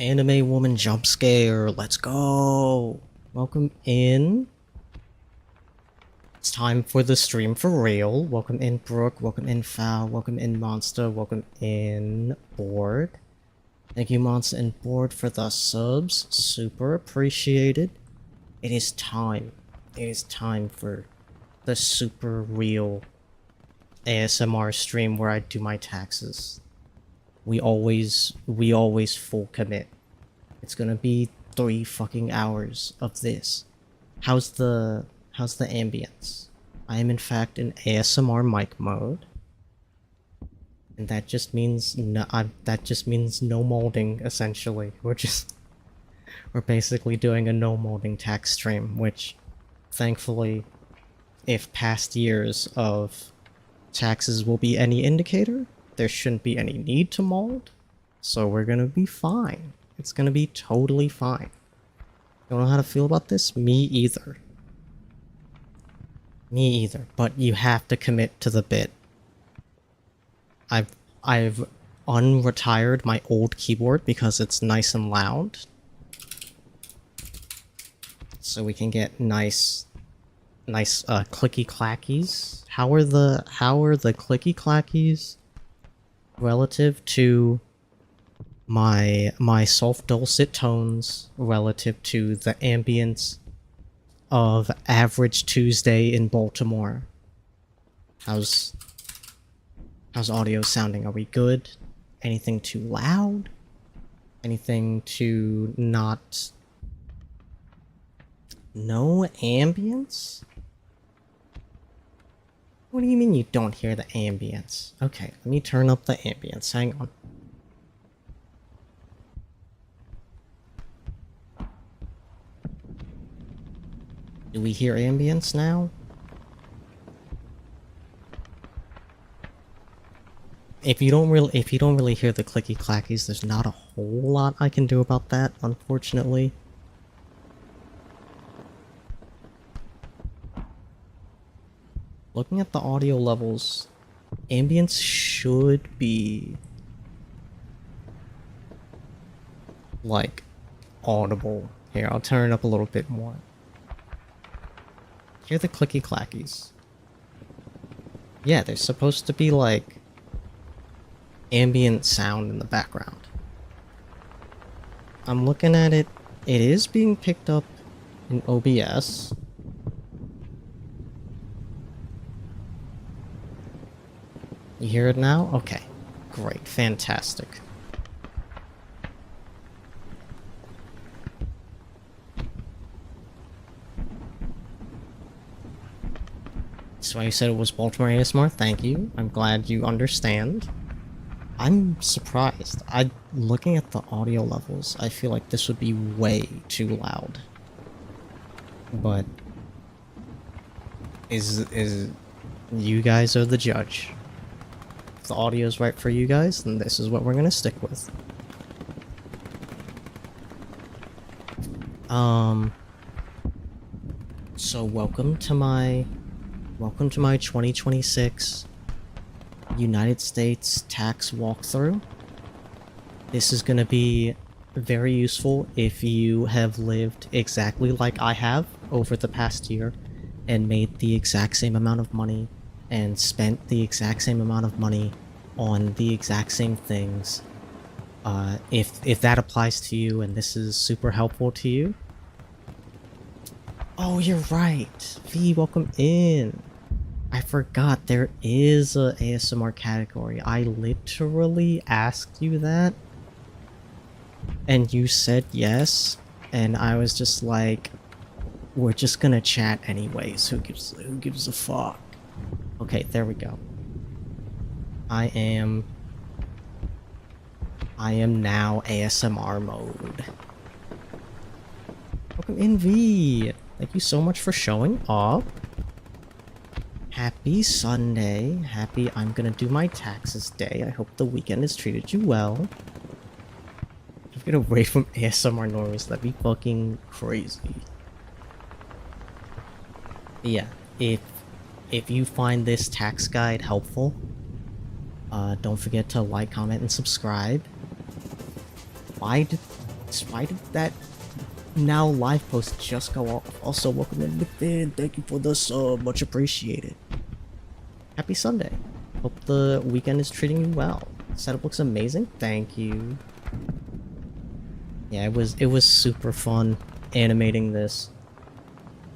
Anime woman jump scare. Let's go. Welcome in. It's time for the stream for real. Welcome in Brooke. Welcome in Foul. Welcome in Monster. Welcome in Board. Thank you Monster and Board for the subs. Super appreciated. It is time. It is time for the super real ASMR stream where I do my taxes. We always full commit. It's gonna be 3 fucking hours of this. How's the ambience? I am in fact in ASMR mic mode. And that just means no molding essentially. We're basically doing a no molding tax stream, which thankfully, if past years of taxes will be any indicator, there shouldn't be any need to mold, so we're gonna be fine. It's gonna be totally fine. Don't know how to feel about this? Me either. Me either, but you have to commit to the bit. I've unretired my old keyboard because it's nice and loud. So we can get nice clicky clackies. How are the clicky clackies relative to my soft dulcet tones relative to the ambience of average Tuesday in Baltimore? How's audio sounding? Are we good? Anything too loud? Anything too not? No ambience? What do you mean you don't hear the ambience? Okay, let me turn up the ambience. Hang on. Do we hear ambience now? If you don't really hear the clicky clackies, there's not a whole lot I can do about that, unfortunately. Looking at the audio levels, ambience should be like audible. Here, I'll turn it up a little bit more. Hear the clicky clackies. Yeah, there's supposed to be like ambient sound in the background. I'm looking at it. It is being picked up in OBS. You hear it now? Okay. Great. Fantastic. That's why you said it was Baltimore ASMR. Thank you. I'm glad you understand. I'm surprised. Looking at the audio levels, I feel like this would be way too loud. But is you guys are the judge. If the audio is right for you guys, then this is what we're gonna stick with. So welcome to my 2026 United States tax walkthrough. This is gonna be very useful if you have lived exactly like I have over the past year and made the exact same amount of money and spent the exact same amount of money on the exact same things. If that applies to you and this is super helpful to you. Oh, you're right. V, welcome in. I forgot there is a ASMR category. I literally asked you that and you said yes, and I was just like, we're just gonna chat anyways. Who gives a fuck? Okay, there we go. I am now ASMR mode. Welcome in, V. Thank you so much for showing up. Happy Sunday. Happy I'm gonna do my taxes day. I hope the weekend has treated you well. Just get away from ASMR normies. That'd be fucking crazy. But yeah, if you find this tax guide helpful, don't forget to like, comment, and subscribe. Why Despite that, now live posts just go off. Also, welcome in within. Thank you for the sub. Much appreciated. Happy Sunday. Hope the weekend is treating you well. Setup looks amazing. Thank you. Yeah, it was super fun animating this.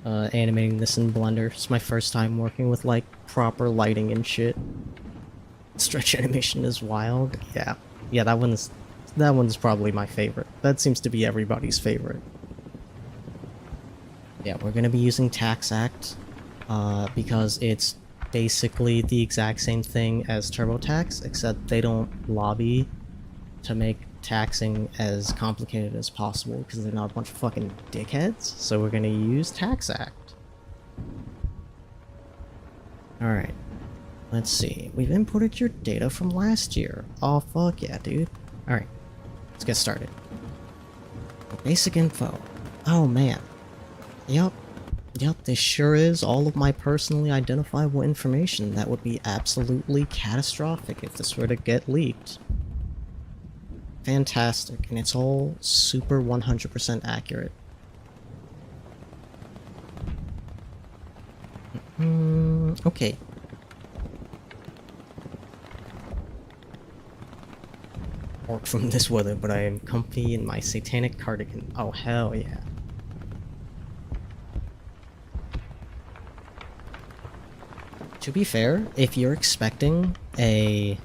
Animating this in Blender. It's my first time working with like proper lighting and shit. Stretch animation is wild. Yeah. Yeah, that one's probably my favorite. That seems to be everybody's favorite. Yeah, we're gonna be using Tax Act, because it's basically the exact same thing as TurboTax, except they don't lobby to make taxing as complicated as possible because they're not a bunch of fucking dickheads. So we're gonna use Tax Act. Alright. Let's see. We've imported your data from last year. Oh, fuck yeah, dude. Alright. Let's get started. Basic info. Oh, man. Yep. Yep, this sure is all of my personally identifiable information. That would be absolutely catastrophic if this were to get leaked. Fantastic, and it's all super 100% accurate. Okay. Work from this weather, but I am comfy in my satanic cardigan. Oh, hell yeah. To be fair, if you're expecting a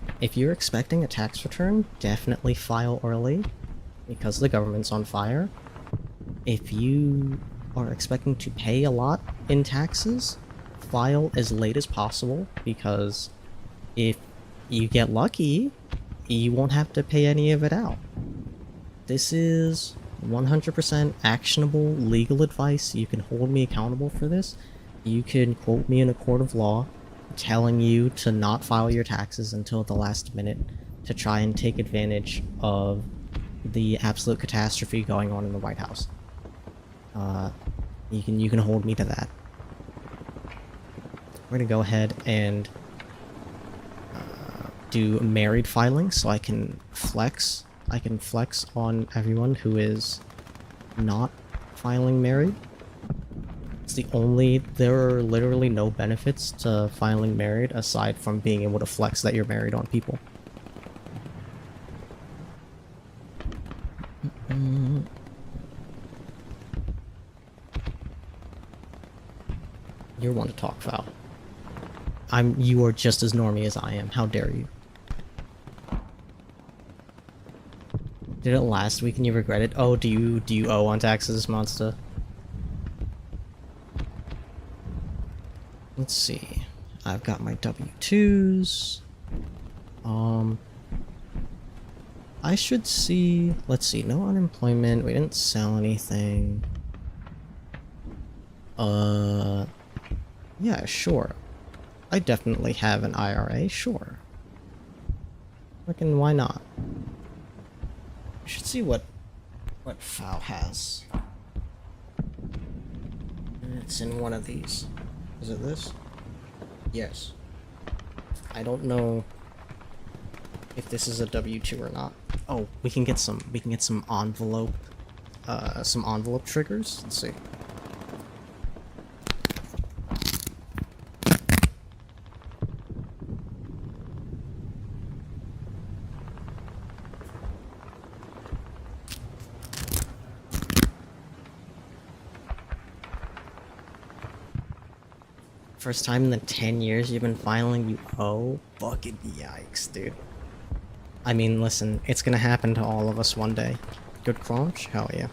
tax return, definitely file early because the government's on fire. If you are expecting to pay a lot in taxes, file as late as possible because if you get lucky, you won't have to pay any of it out. This is 100% actionable legal advice. You can hold me accountable for this. You can quote me in a court of law telling you to not file your taxes until the last minute to try and take advantage of the absolute catastrophe going on in the White House. You can hold me to that. We're gonna go ahead and do married filing so I can flex. I can flex on everyone who is not filing married. There are literally no benefits to filing married aside from being able to flex that you're married on people. You're one to talk foul. You are just as normie as I am. How dare you? Did it last week and you regret it? Oh, do you owe on taxes, monster? Let's see. I've got my W-2s. I should see... Let's see. No unemployment. We didn't sell anything. Yeah, sure. I definitely have an IRA. Sure. Frickin' why not? We should see what FAO has. It's in one of these. Is it this? Yes. I don't know if this is a W-2 or not. Oh, we can get some envelope triggers. Let's see. First time in the 10 years you've been filing, you owe? Fucking yikes, dude. I mean, listen, it's gonna happen to all of us one day. Good crunch? Hell yeah.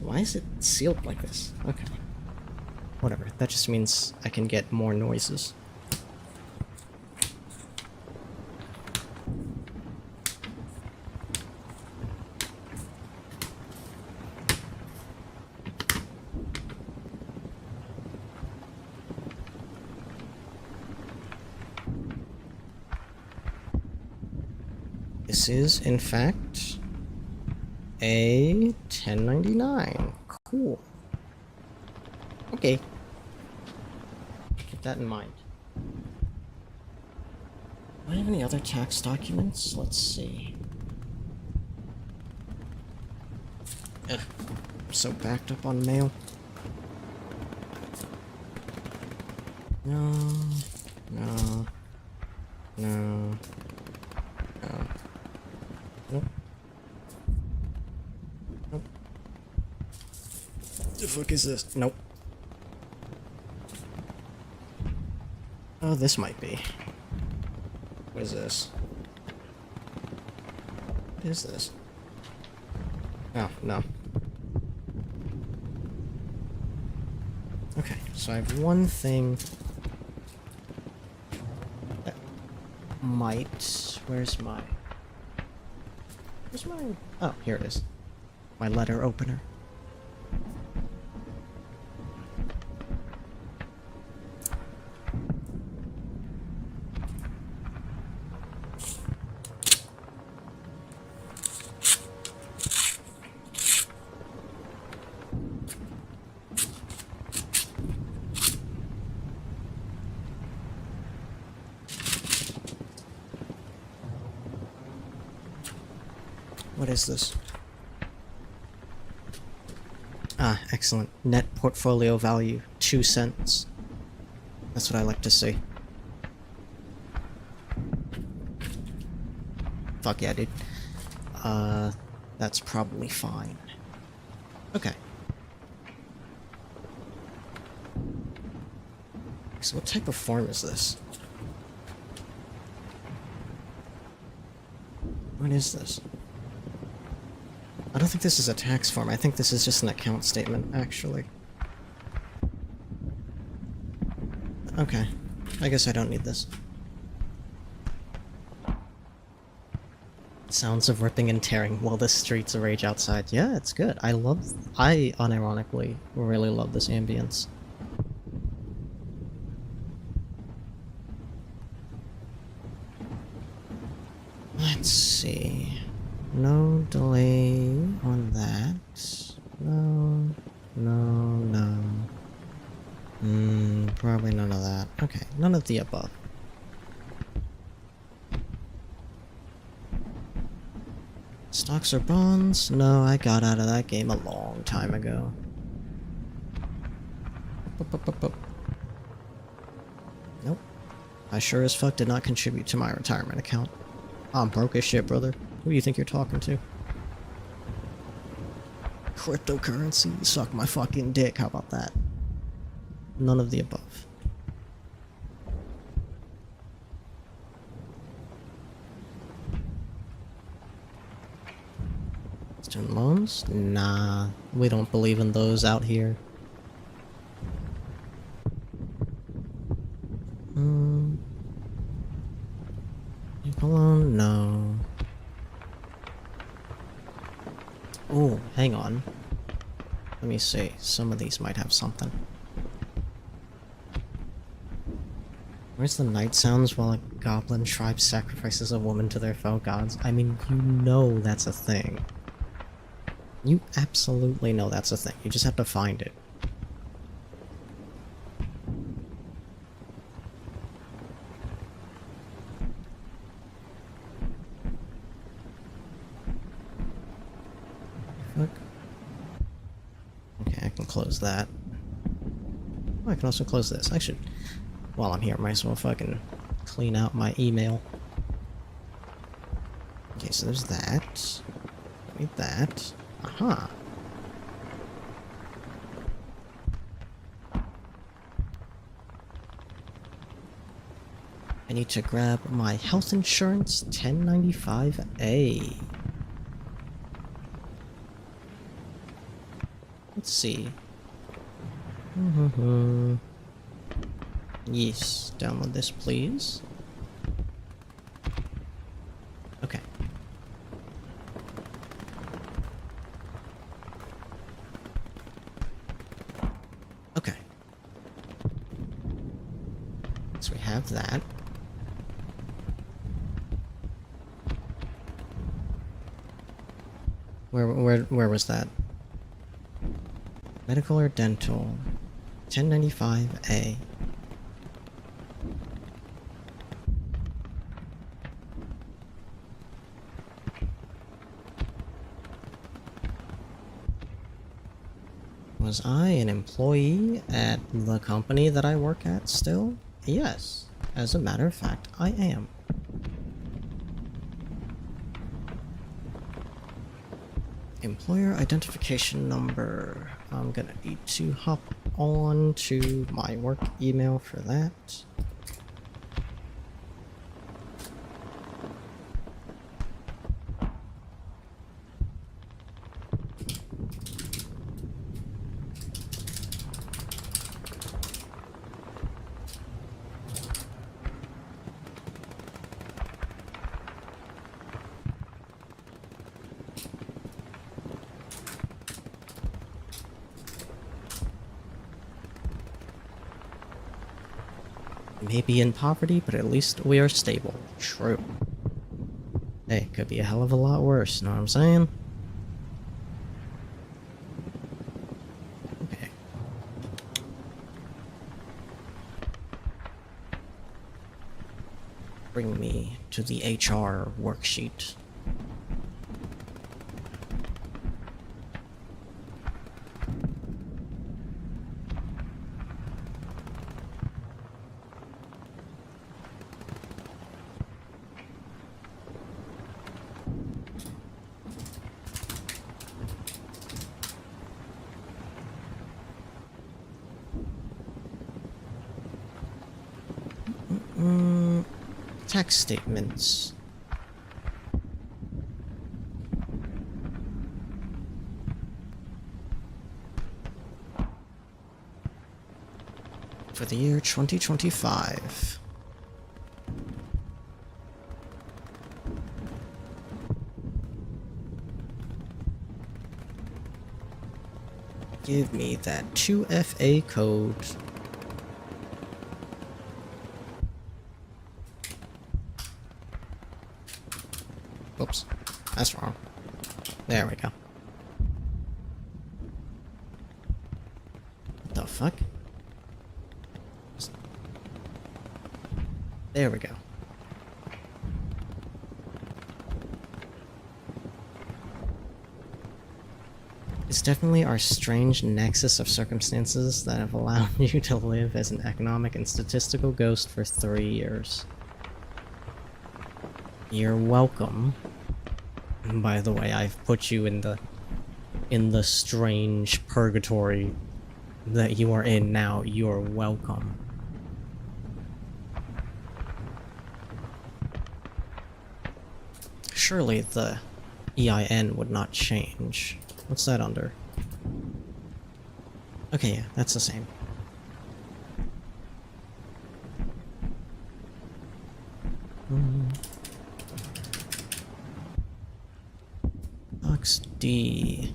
Why is it sealed like this? Okay. Whatever. That just means I can get more noises. This is, in fact, a 1099. Cool. Okay. Keep that in mind. Do I have any other tax documents? Let's see. Ugh, I'm so backed up on mail. No. No. No. No. Nope. Nope. The fuck is this? Nope. Oh, this might be. What is this? What is this? Oh, no. Okay, so I have one thing that might... Where's my... Oh, here it is. My letter opener. What is this? Ah, excellent. Net portfolio value, 2 cents. That's what I like to see. Fuck yeah, dude. That's probably fine. Okay. So what type of form is this? What is this? I don't think this is a tax form. I think this is just an account statement, actually. Okay. I guess I don't need this. Sounds of ripping and tearing while the streets rage outside. Yeah, it's good. I unironically really love this ambience. Let's see. No delay on that. No. Probably none of that. Okay, none of the above. Stocks or bonds? No, I got out of that game a long time ago. Nope. I sure as fuck did not contribute to my retirement account. I'm broke as shit, brother. Who do you think you're talking to? Cryptocurrency? Suck my fucking dick, how about that? None of the above. Student loans? Nah, we don't believe in those out here. Loan? No. Oh, hang on. Let me see. Some of these might have something. Where's the night sounds while a goblin tribe sacrifices a woman to their fellow gods? I mean, you know that's a thing. You absolutely know that's a thing. You just have to find it. Fuck. Okay, I can close that. Oh, I can also close this. I should... While I'm here, might as well fucking clean out my email. Okay, so there's that. Don't need that. Aha. I need to grab my health insurance 1095A. Let's see. Yes, download this, please. Okay. Okay. So we have that. Where was that? Medical or dental? 1095A. Was I an employee at the company that I work at still? Yes. As a matter of fact, I am. Employer identification number. I'm gonna need to hop on to my work email for that. Maybe in poverty, but at least we are stable. True. Hey, could be a hell of a lot worse, know what I'm saying? Okay. Bring me to the HR worksheet. Tax statements. For the year 2025. Give me that 2FA code. Oops, that's wrong. There we go. What the fuck? There we go. It's definitely our strange nexus of circumstances that have allowed you to live as an economic and statistical ghost for 3 years. You're welcome. By the way, I've put you in the strange purgatory that you are in now. You're welcome. Surely the EIN would not change. What's that under? Okay, yeah, that's the same. Box D.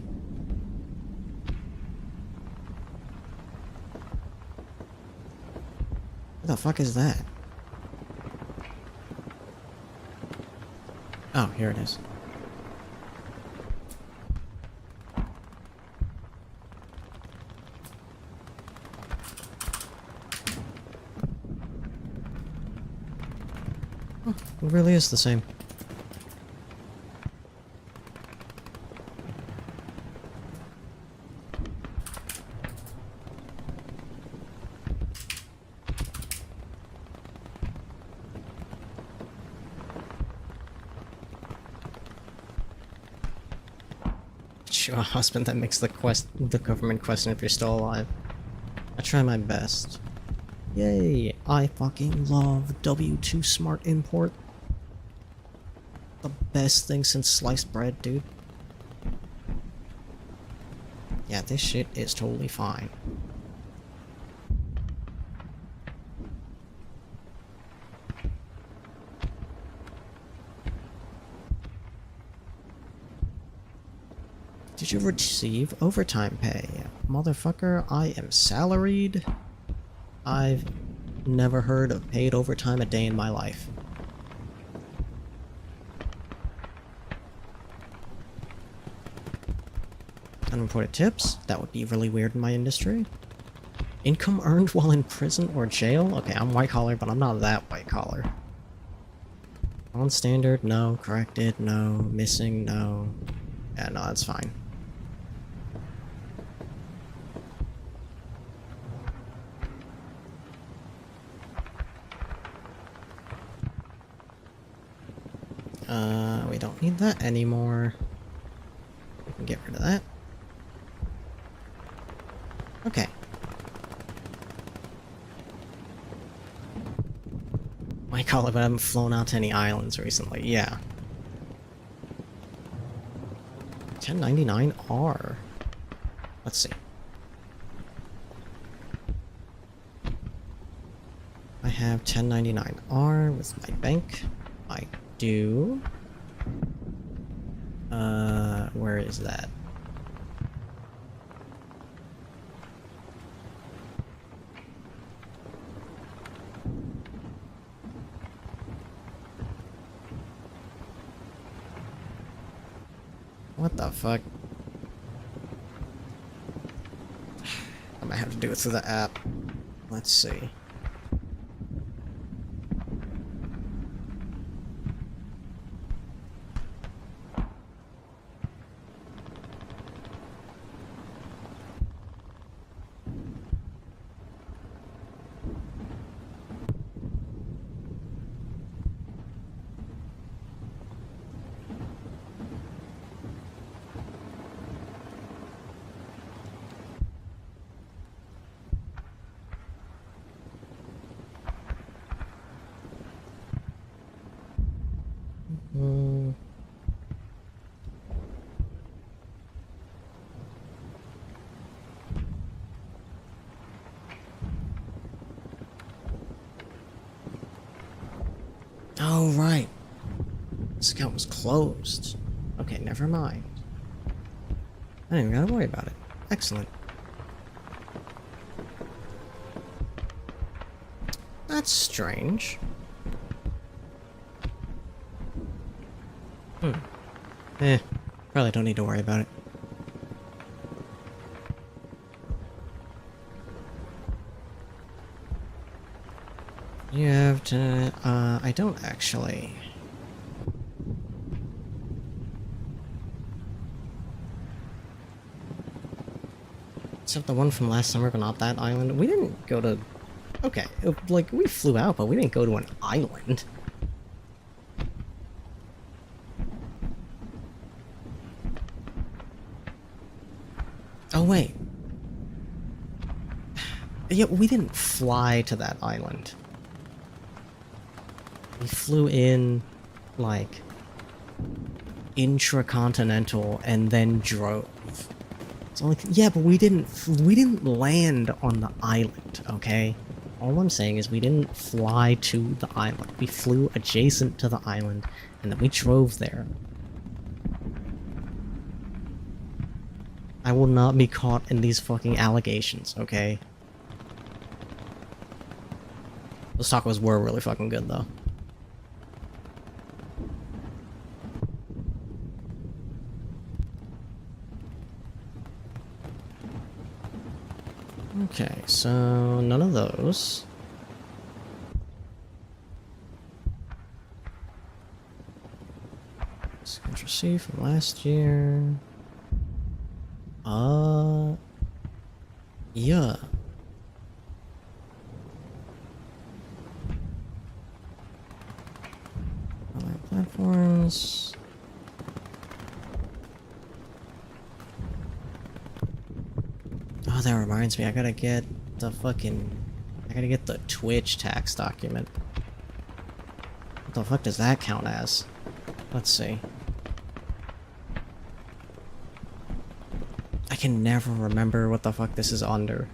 What the fuck is that? Oh, here it is. Oh, it really is the same. A husband that makes the government question if you're still alive. I try my best. Yay! I fucking love W2 Smart Import. The best thing since sliced bread, dude. Yeah, this shit is totally fine. Did you receive overtime pay? Motherfucker, I am salaried. I've never heard of paid overtime a day in my life. Unreported tips? That would be really weird in my industry. Income earned while in prison or jail? Okay, I'm white collar, but I'm not that white collar. Non-standard, no. Corrected, no. Missing, no. Yeah, no, that's fine. We don't need that anymore. We can get rid of that. Okay. I call it, but I haven't flown out to any islands recently. Yeah. 1099R. Let's see. I have 1099R with my bank. I do. Where is that? What the fuck? I might have to do it through the app. Let's see. Oh, right. This account was closed. Okay, never mind. I didn't even gotta worry about it. Excellent. That's strange. Probably don't need to worry about it. You have to... I don't actually... Except the one from last summer, but not that island. We didn't go to... Okay, like, we flew out, but we didn't go to an island. Oh, wait. Yeah, we didn't fly to that island. We flew in, like, intracontinental and then drove. It's only yeah, but we didn't land on the island, okay? All I'm saying is we didn't fly to the island. We flew adjacent to the island, and then we drove there. I will not be caught in these fucking allegations, okay? Those tacos were really fucking good, though. Okay, so none of those. Control C from last year. Yeah. Online platforms. Oh, that reminds me, I gotta get the Twitch tax document. What the fuck does that count as? Let's see. I can never remember what the fuck this is under.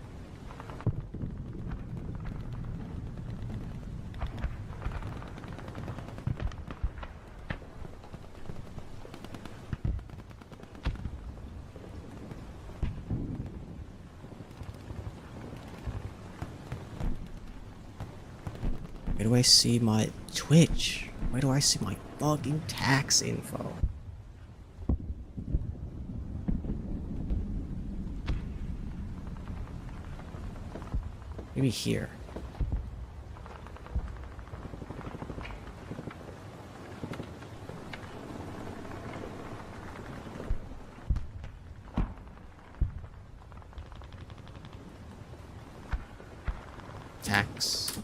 Where do I see my Twitch? Where do I see my fucking tax info? Maybe here. Tax.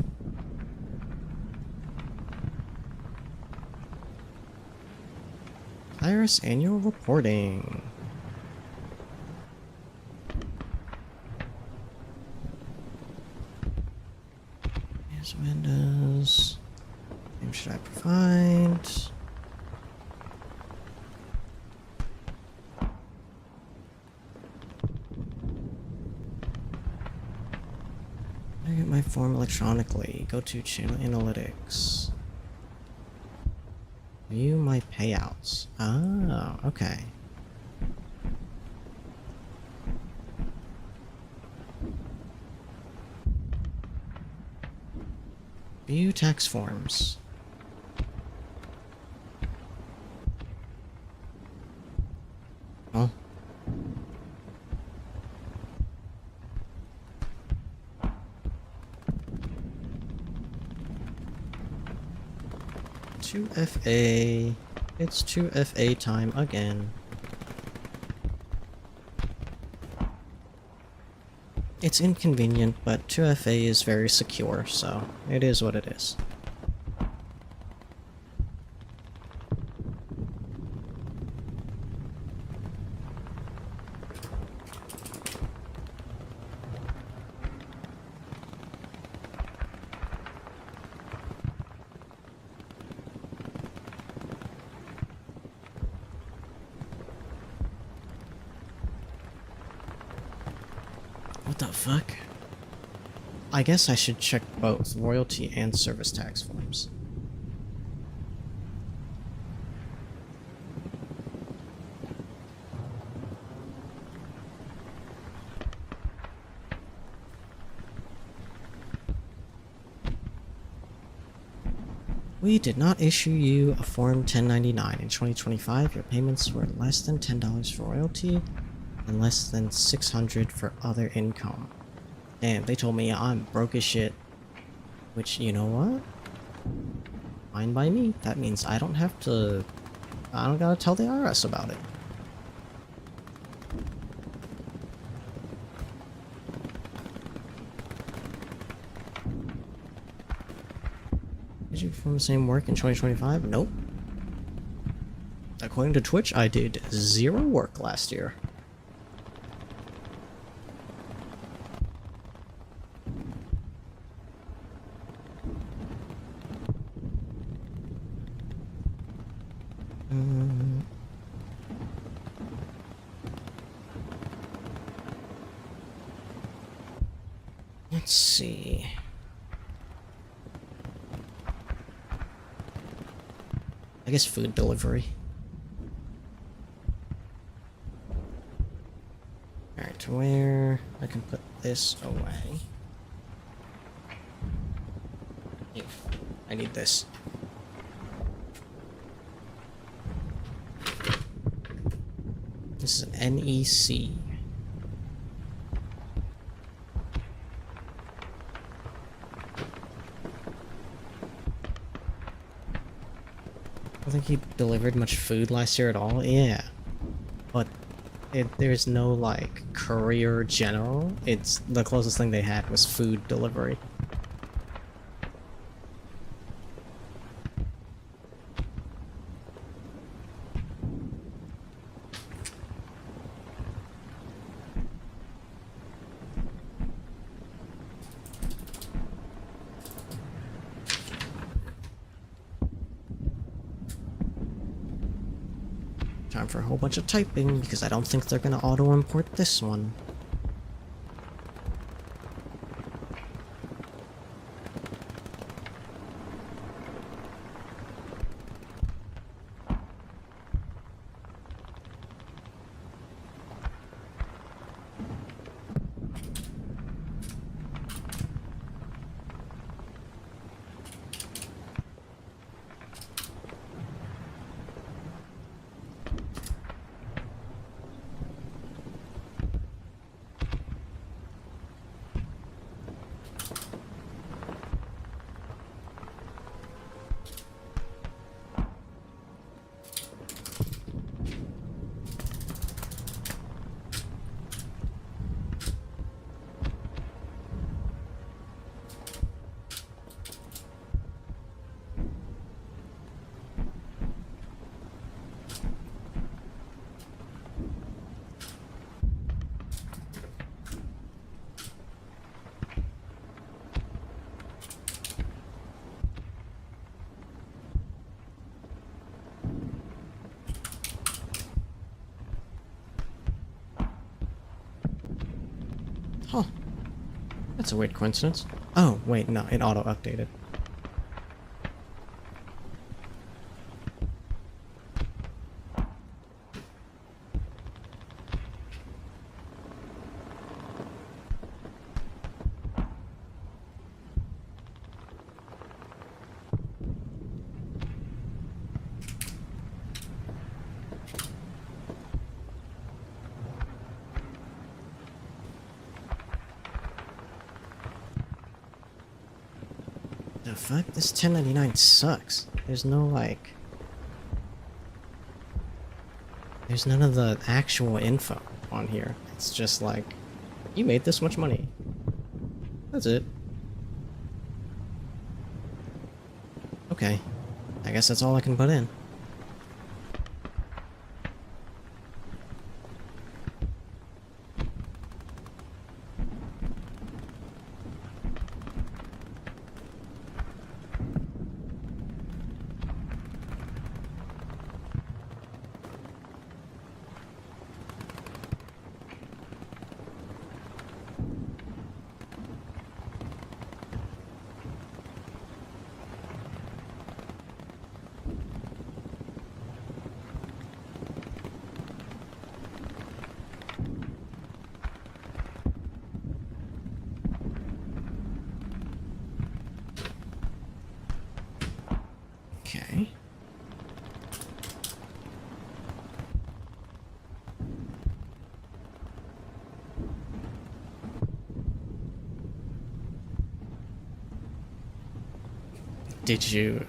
IRS annual reporting. Here's windows. Name should I provide? I get my form electronically. Go to channel analytics. View my payouts. Ah, okay. View tax forms. Oh. Two FA. It's 2FA time again. It's inconvenient, but 2FA is very secure, so it is what it is. What the fuck? I guess I should check both royalty and service tax forms. We did not issue you a Form 1099 in 2025. Your payments were less than $10 for royalty and less than $600 for other income. Damn, they told me I'm broke as shit. Which, you know what? Fine by me. That means I don't gotta tell the IRS about it. Did you perform the same work in 2025? Nope. According to Twitch, I did 0 work last year. Let's see. I guess food delivery. Alright, to where I can put this away. Ew, I need this. This is an NEC. I don't think he delivered much food last year at all. Yeah. But there's no, like, courier general. It's the closest thing they had was food delivery. Time for a whole bunch of typing, because I don't think they're gonna auto-import this one. That's a weird coincidence. Oh, wait, no, it auto-updated. The fuck? This 1099 sucks. There's no, like... There's none of the actual info on here. It's just like, you made this much money. That's it. Okay. I guess that's all I can put in. Okay. Did you...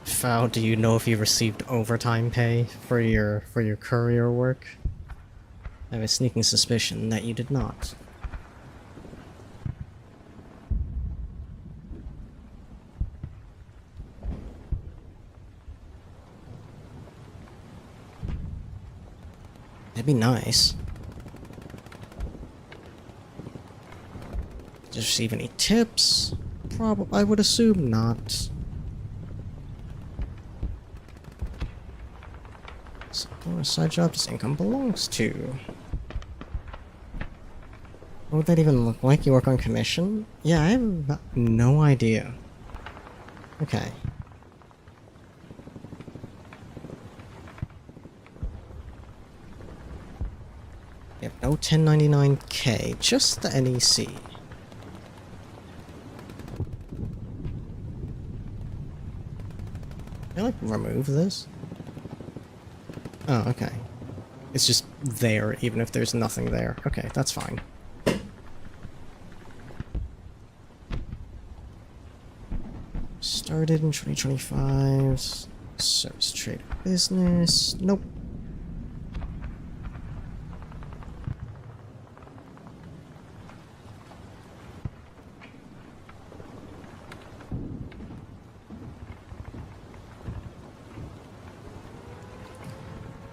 Foul, do you know if you received overtime pay for your courier work? I have a sneaking suspicion that you did not. That'd be nice. Did you receive any tips? I would assume not. So, what side job does income belongs to? What would that even look like? You work on commission? Yeah, I have no idea. Okay. You have no 1099K, just the NEC. Can I, like, remove this? Oh, okay. It's just there, even if there's nothing there. Okay, that's fine. Started in 2025. Service trade business. Nope.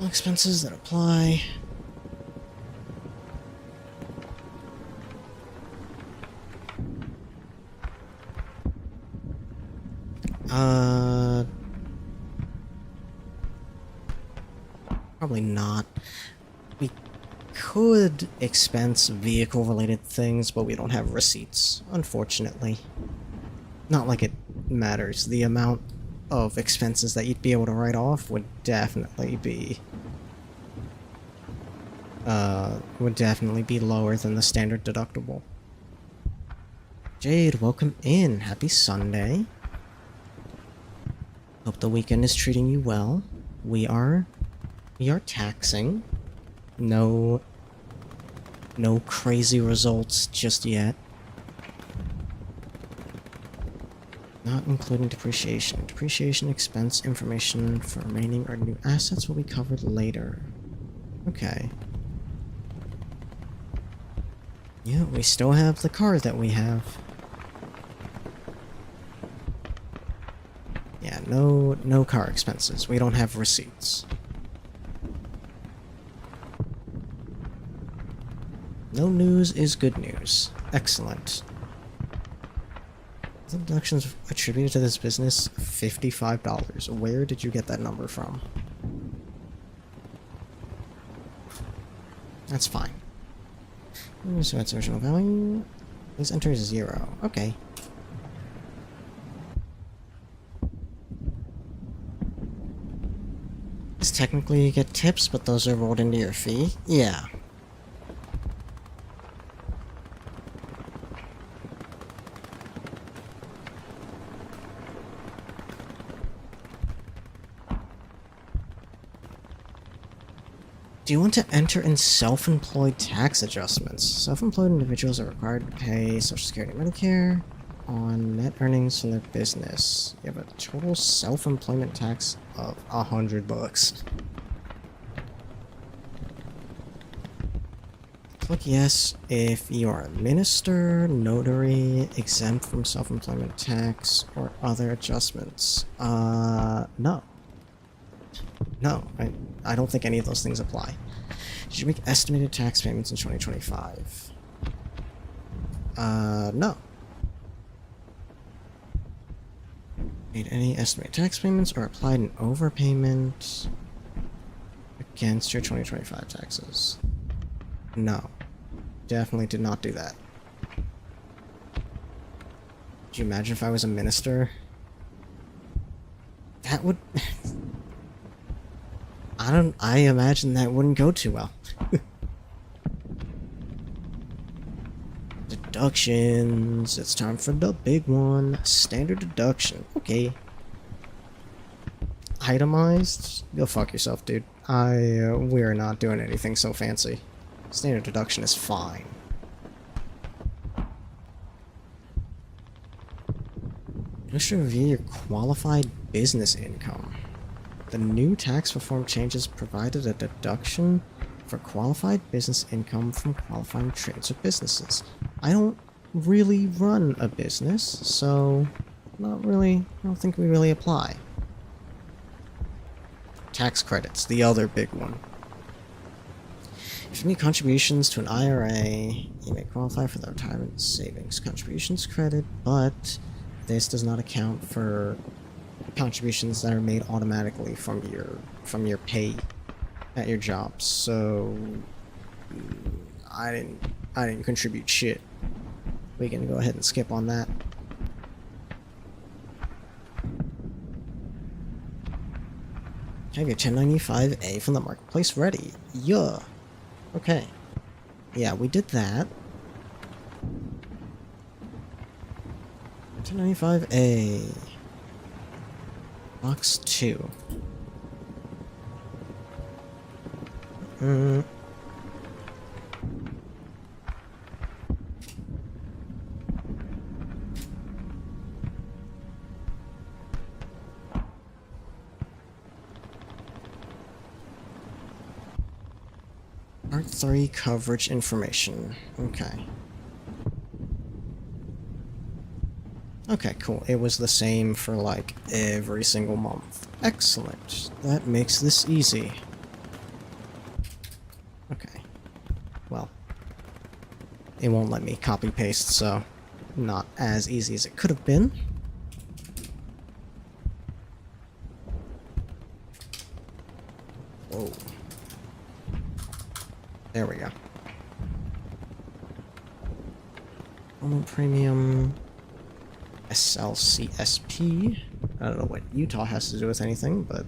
Expenses that apply. Probably not. We could expense vehicle-related things, but we don't have receipts, unfortunately. Not like it matters. The amount of expenses that you'd be able to write off would definitely be lower than the standard deductible. Jade, welcome in. Happy Sunday. Hope the weekend is treating you well. We are taxing. No crazy results just yet. Not including depreciation. Depreciation expense information for remaining or new assets will be covered later. Okay. Yeah, we still have the car that we have. Yeah, no car expenses. We don't have receipts. No news is good news. Excellent. The deductions attributed to this business, $55. Where did you get that number from? That's fine. So its original value. Please enter 0. Okay. Technically you get tips, but those are rolled into your fee? Yeah. Do you want to enter in self-employed tax adjustments? Self-employed individuals are required to pay Social Security and Medicare on net earnings from their business. You have a total self-employment tax of $100. Click yes if you are a minister, notary, exempt from self-employment tax, or other adjustments. No. No, I don't think any of those things apply. Did you make estimated tax payments in 2025? No. Made any estimated tax payments or applied an overpayment against your 2025 taxes? No. Definitely did not do that. Could you imagine if I was a minister? That would... I imagine that wouldn't go too well. Deductions. It's time for the big one. Standard deduction. Okay. Itemized? Go fuck yourself, dude. We're not doing anything so fancy. Standard deduction is fine. You should review your qualified business income. The new tax reform changes provided a deduction for qualified business income from qualifying trades or businesses. I don't really run a business, so not really, I don't think we really apply. Tax credits, the other big one. If you make contributions to an IRA, you may qualify for the retirement savings contributions credit, but this does not account for contributions that are made automatically from your pay at your job. So I didn't contribute shit. We're gonna go ahead and skip on that. Have your 1095A from the marketplace ready. Yeah. Okay. Yeah, we did that. 1095A. Box 2. Part 3 coverage information. Okay. Okay, cool. It was the same for like every single month. Excellent. That makes this easy. Okay. Well, it won't let me copy paste, so not as easy as it could have been. Whoa. There we go. Promo premium. SLCSP. I don't know what Utah has to do with anything, but...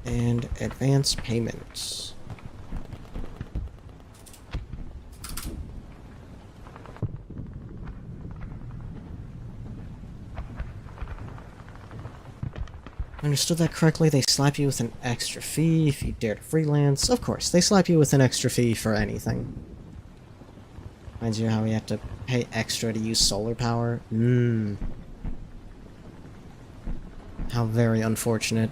And advance payments. Understood that correctly, they slap you with an extra fee if you dare to freelance. Of course, they slap you with an extra fee for anything. Reminds you how we have to pay extra to use solar power? How very unfortunate.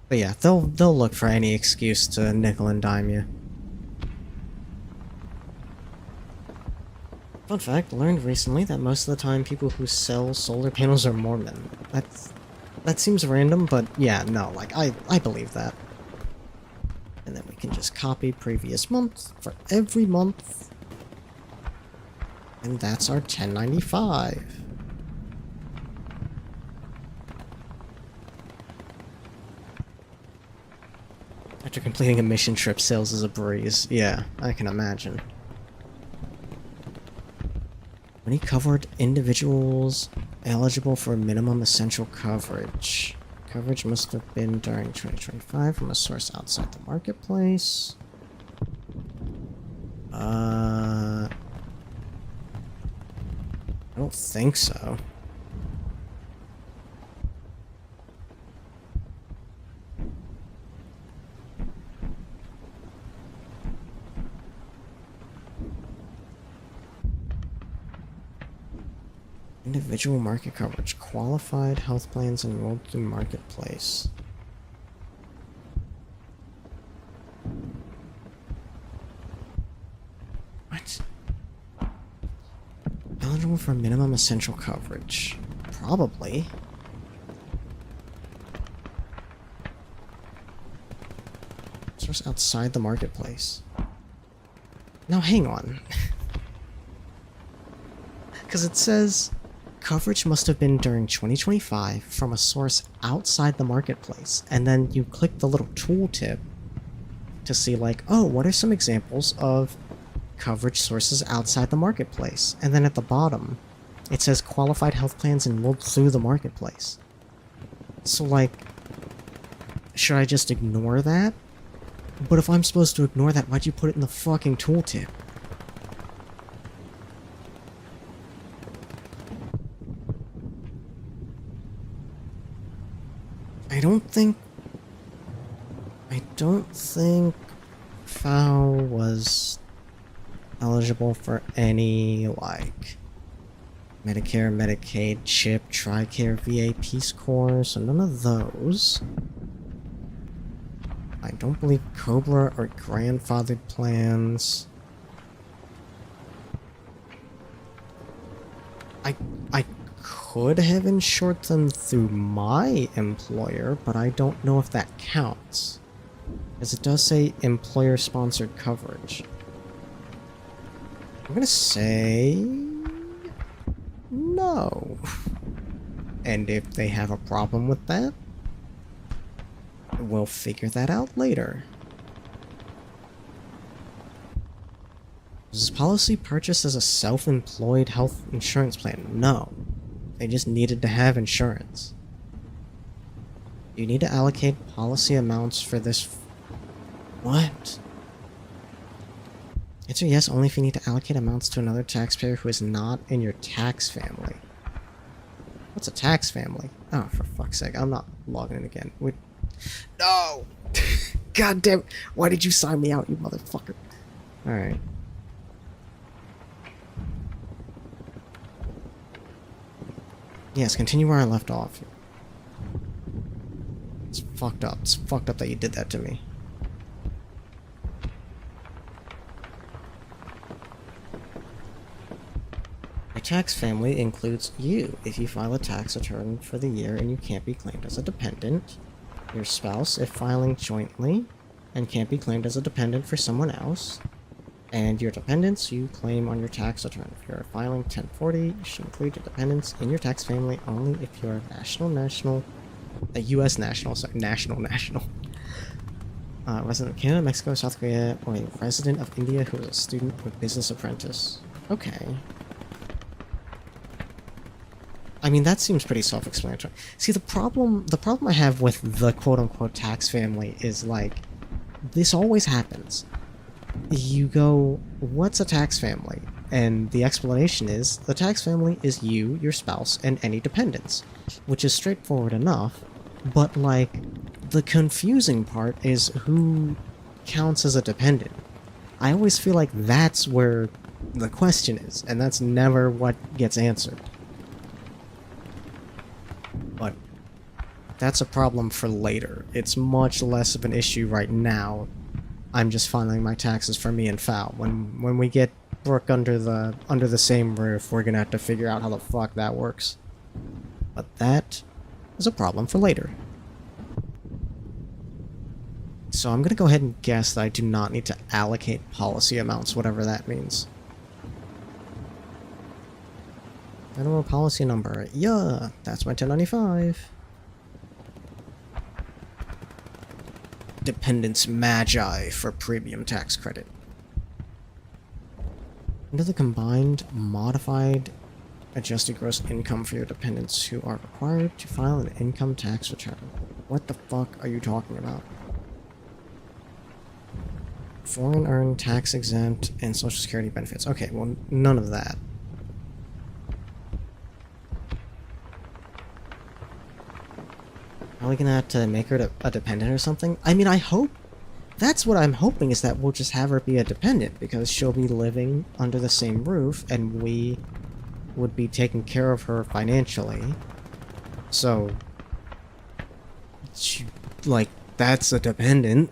But yeah, they'll look for any excuse to nickel and dime you. Fun fact, learned recently that most of the time people who sell solar panels are Mormon. That seems random, but yeah, no, like, I believe that. And then we can just copy previous month for every month. And that's our 1095. After completing a mission trip, sales is a breeze. Yeah, I can imagine. Many covered individuals eligible for minimum essential coverage. Coverage must have been during 2025 from a source outside the marketplace. I don't think so. Individual market coverage. Qualified health plans enrolled through marketplace. What? Eligible for minimum essential coverage. Probably. Source outside the marketplace. Now hang on. Because it says coverage must have been during 2025 from a source outside the marketplace. And then you click the little tooltip to see like, oh, what are some examples of coverage sources outside the marketplace? And then at the bottom, it says qualified health plans enrolled through the marketplace. So like, should I just ignore that? But if I'm supposed to ignore that, why'd you put it in the fucking tooltip? I don't think Fowl was eligible for any, like, Medicare, Medicaid, CHIP, TRICARE, VA, Peace Corps, so none of those. I don't believe Cobra or grandfathered plans. I could have insured them through my employer, but I don't know if that counts. As it does say employer-sponsored coverage. I'm gonna say no. And if they have a problem with that, we'll figure that out later. Was this policy purchased as a self-employed health insurance plan? No. They just needed to have insurance. You need to allocate policy amounts for this. What? Answer yes only if you need to allocate amounts to another taxpayer who is not in your tax family. What's a tax family? Oh, for fuck's sake, I'm not logging in again. No! God damn, why did you sign me out, you motherfucker? Alright. Yes, continue where I left off. It's fucked up. It's fucked up that you did that to me. A tax family includes you if you file a tax return for the year and you can't be claimed as a dependent, your spouse if filing jointly and can't be claimed as a dependent for someone else, and your dependents you claim on your tax return. If you're filing 1040, you should include your dependents in your tax family only if you're a U.S. national, resident of Canada, Mexico, South Korea, or a resident of India who is a student or business apprentice. Okay. I mean, that seems pretty self-explanatory. See, the problem I have with the quote-unquote tax family is, like, this always happens. You go, what's a tax family? And the explanation is, the tax family is you, your spouse, and any dependents. Which is straightforward enough, but, like, the confusing part is who counts as a dependent. I always feel like that's where the question is, and that's never what gets answered. But that's a problem for later. It's much less of an issue right now. I'm just filing my taxes for me and Fowl. When we get Brooke under the same roof, we're gonna have to figure out how the fuck that works. But that is a problem for later. So I'm gonna go ahead and guess that I do not need to allocate policy amounts, whatever that means. Federal policy number. Yeah, that's my 1095. dependents magi for premium tax credit. Under the combined modified adjusted gross income for your dependents who are required to file an income tax return. What the fuck are you talking about? Foreign earned, tax exempt, and social security benefits. Okay, well, none of that. Are we gonna have to make her a dependent or something? I mean, I hope... That's what I'm hoping, is that we'll just have her be a dependent, because she'll be living under the same roof, and we would be taking care of her financially. So... like, that's a dependent.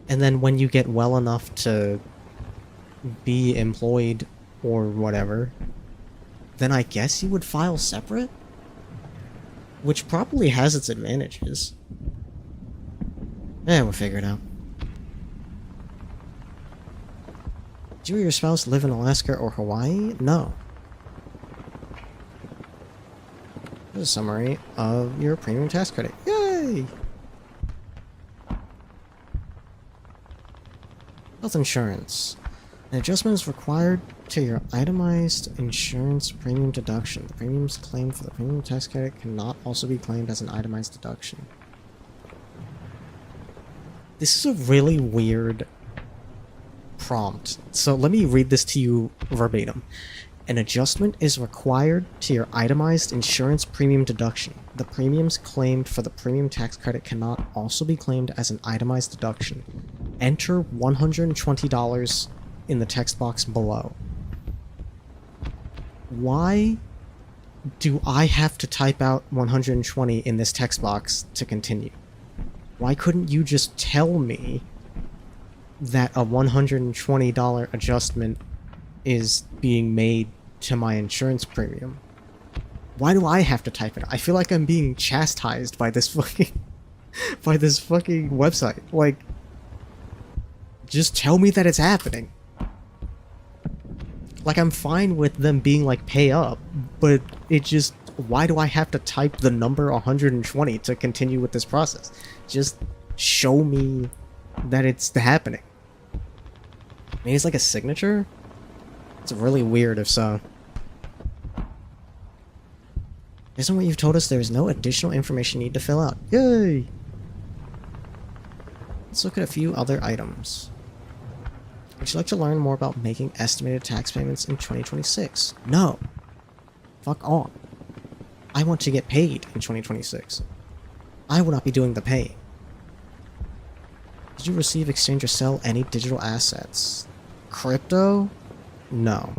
And then when you get well enough to be employed or whatever, then I guess you would file separate? Which probably has its advantages. Yeah, we'll figure it out. Do you or your spouse live in Alaska or Hawaii? No. Here's a summary of your premium tax credit. Yay! Health insurance. An adjustment is required to your itemized insurance premium deduction. The premiums claimed for the premium tax credit cannot also be claimed as an itemized deduction. This is a really weird prompt. So let me read this to you verbatim. An adjustment is required to your itemized insurance premium deduction. The premiums claimed for the premium tax credit cannot also be claimed as an itemized deduction. Enter $120 in the text box below. Why do I have to type out 120 in this text box to continue? Why couldn't you just tell me that a $120 adjustment is being made to my insurance premium? Why do I have to type it? I feel like I'm being chastised by this fucking website. Like, just tell me that it's happening. Like, I'm fine with them being like, pay up, but it just, why do I have to type the number 120 to continue with this process? Just show me that it's happening. Maybe it's like a signature? It's really weird if so. Based on what you've told us, there is no additional information you need to fill out. Yay! Let's look at a few other items. Would you like to learn more about making estimated tax payments in 2026? No. Fuck off. I want to get paid in 2026. I will not be doing the paying. Did you receive, exchange, or sell any digital assets? Crypto? No.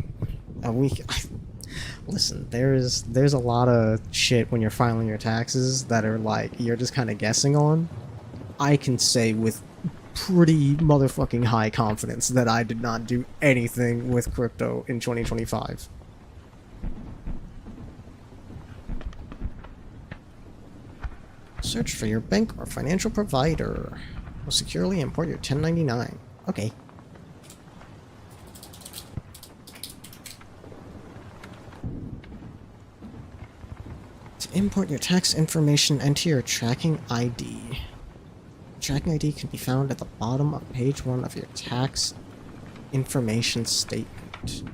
Listen, there's a lot of shit when you're filing your taxes that are like, you're just kind of guessing on. I can say with pretty motherfucking high confidence that I did not do anything with crypto in 2025. Search for your bank or financial provider. Will securely import your 1099. Okay. To import your tax information, enter your tracking ID. Tracking ID can be found at the bottom of page 1 of your tax information statement.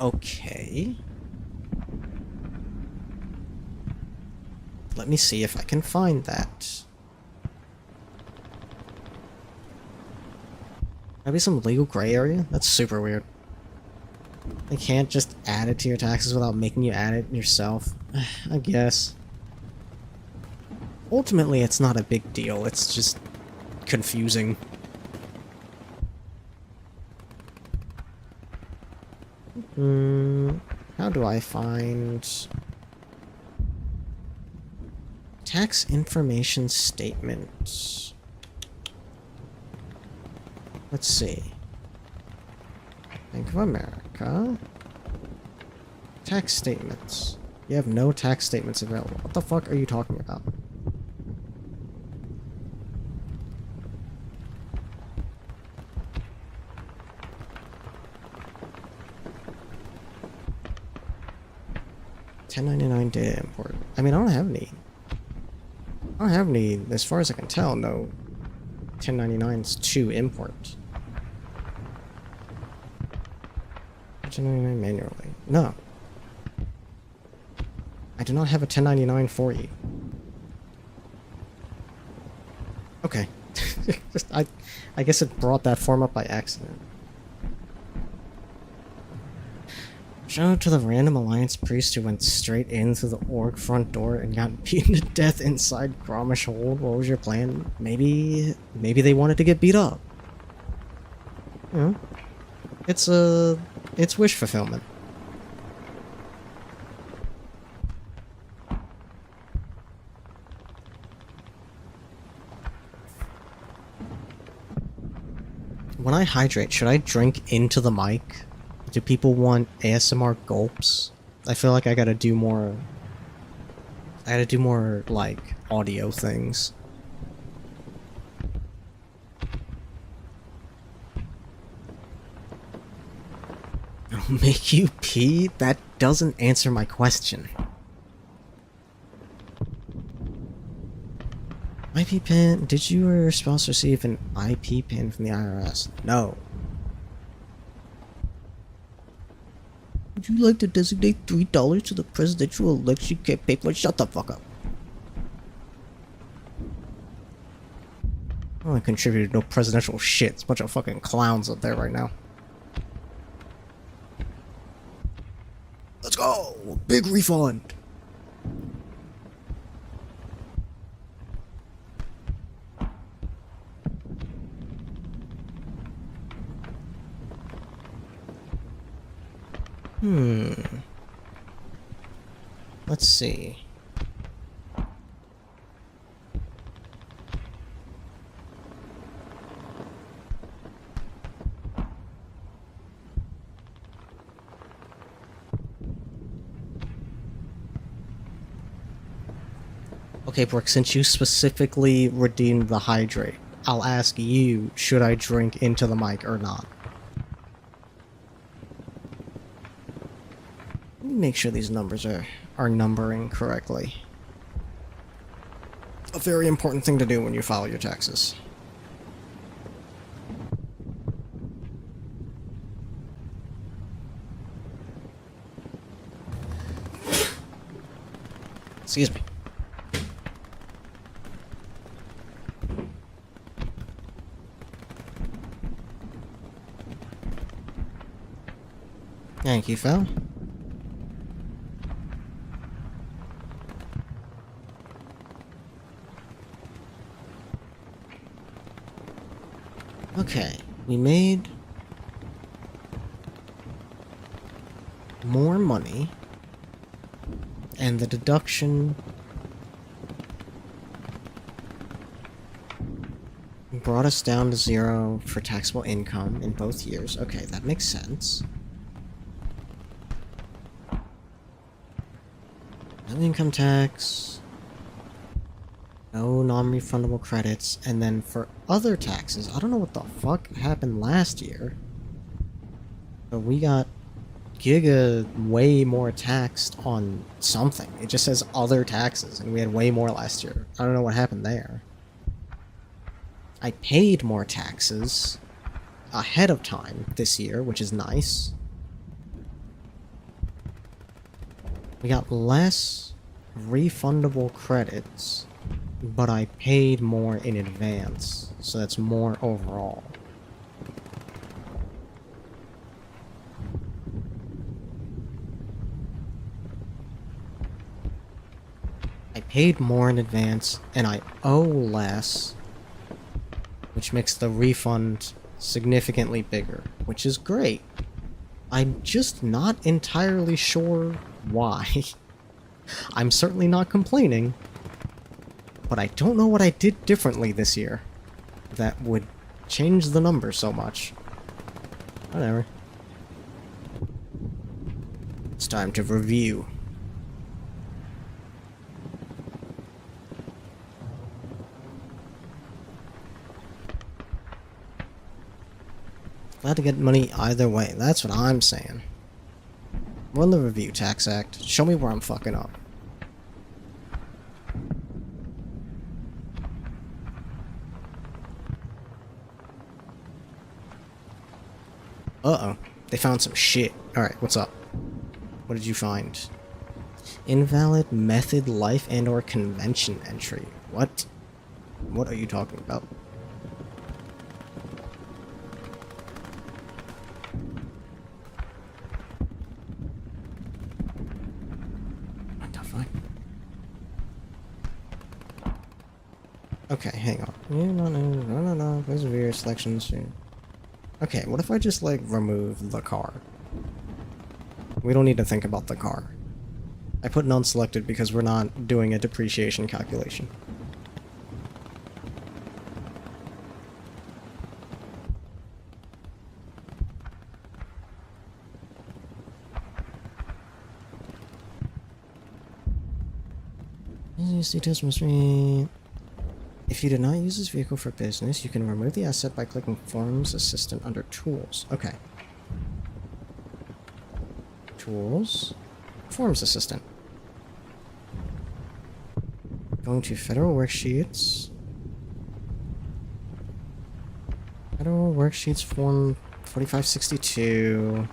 Okay. Let me see if I can find that. Maybe some legal gray area? That's super weird. They can't just add it to your taxes without making you add it yourself. I guess. Ultimately, it's not a big deal. It's just confusing. How do I find tax information statement? Let's see. Bank of America. Tax statements. You have no tax statements available. What the fuck are you talking about? $10.99 data import. I mean, I don't have any. I don't have any, as far as I can tell, no 1099s to import. 1099 manually. No. I do not have a 1099 for you. Okay. Just, I guess it brought that form up by accident. Shout out to the random Alliance priest who went straight in through the org front door and got beaten to death inside Gromish Hold. What was your plan? Maybe they wanted to get beat up. You know? It's wish fulfillment. When I hydrate, should I drink into the mic? Do people want ASMR gulps? I feel like I gotta do more, like, audio things. It'll make you pee? That doesn't answer my question. IP pin? Did you or your spouse receive an IP pin from the IRS? No. Would you like to designate $3 to the presidential election campaign? Like, shut the fuck up. I only contributed no presidential shit. It's a bunch of fucking clowns up there right now. Let's go! Big refund! Let's see. Okay, Brooke, since you specifically redeemed the hydrate, I'll ask you, should I drink into the mic or not? Let me make sure these numbers are numbering correctly. A very important thing to do when you file your taxes. Excuse me. Thank you, Phil. Okay, we made more money, and the deduction brought us down to 0 for taxable income in both years. Okay, that makes sense. No income tax, no non-refundable credits, and then for other taxes, I don't know what the fuck happened last year, but we got giga way more taxed on something. It just says other taxes, and we had way more last year. I don't know what happened there. I paid more taxes ahead of time this year, which is nice. We got less refundable credits, but I paid more in advance, so that's more overall. I paid more in advance, and I owe less, which makes the refund significantly bigger, which is great. I'm just not entirely sure why. I'm certainly not complaining, but I don't know what I did differently this year that would change the number so much. Whatever. It's time to review. Glad to get money either way. That's what I'm saying. Run the review, Tax Act. Show me where I'm fucking up. Uh-oh. They found some shit. Alright, what's up? What did you find? Invalid method, life, and or convention entry. What? What are you talking about? What the fuck? Okay, hang on. No. Persevere, selections. Okay, what if I just, like, remove the car? We don't need to think about the car. I put non-selected because we're not doing a depreciation calculation. Details must be... If you do not use this vehicle for business, you can remove the asset by clicking Forms Assistant under Tools. Okay. Tools. Forms Assistant. Going to Federal Worksheets. Federal Worksheets Form 4562.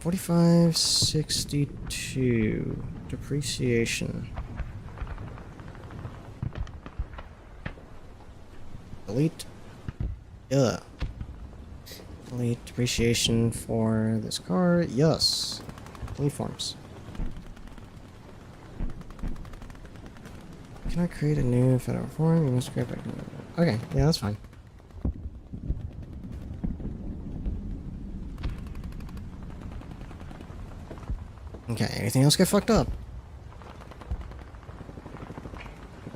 $45.62 depreciation. Delete. Delete depreciation for this car. Yes. Delete forms. Can I create a new federal form? You must create. Okay, yeah, that's fine. Okay, anything else get fucked up?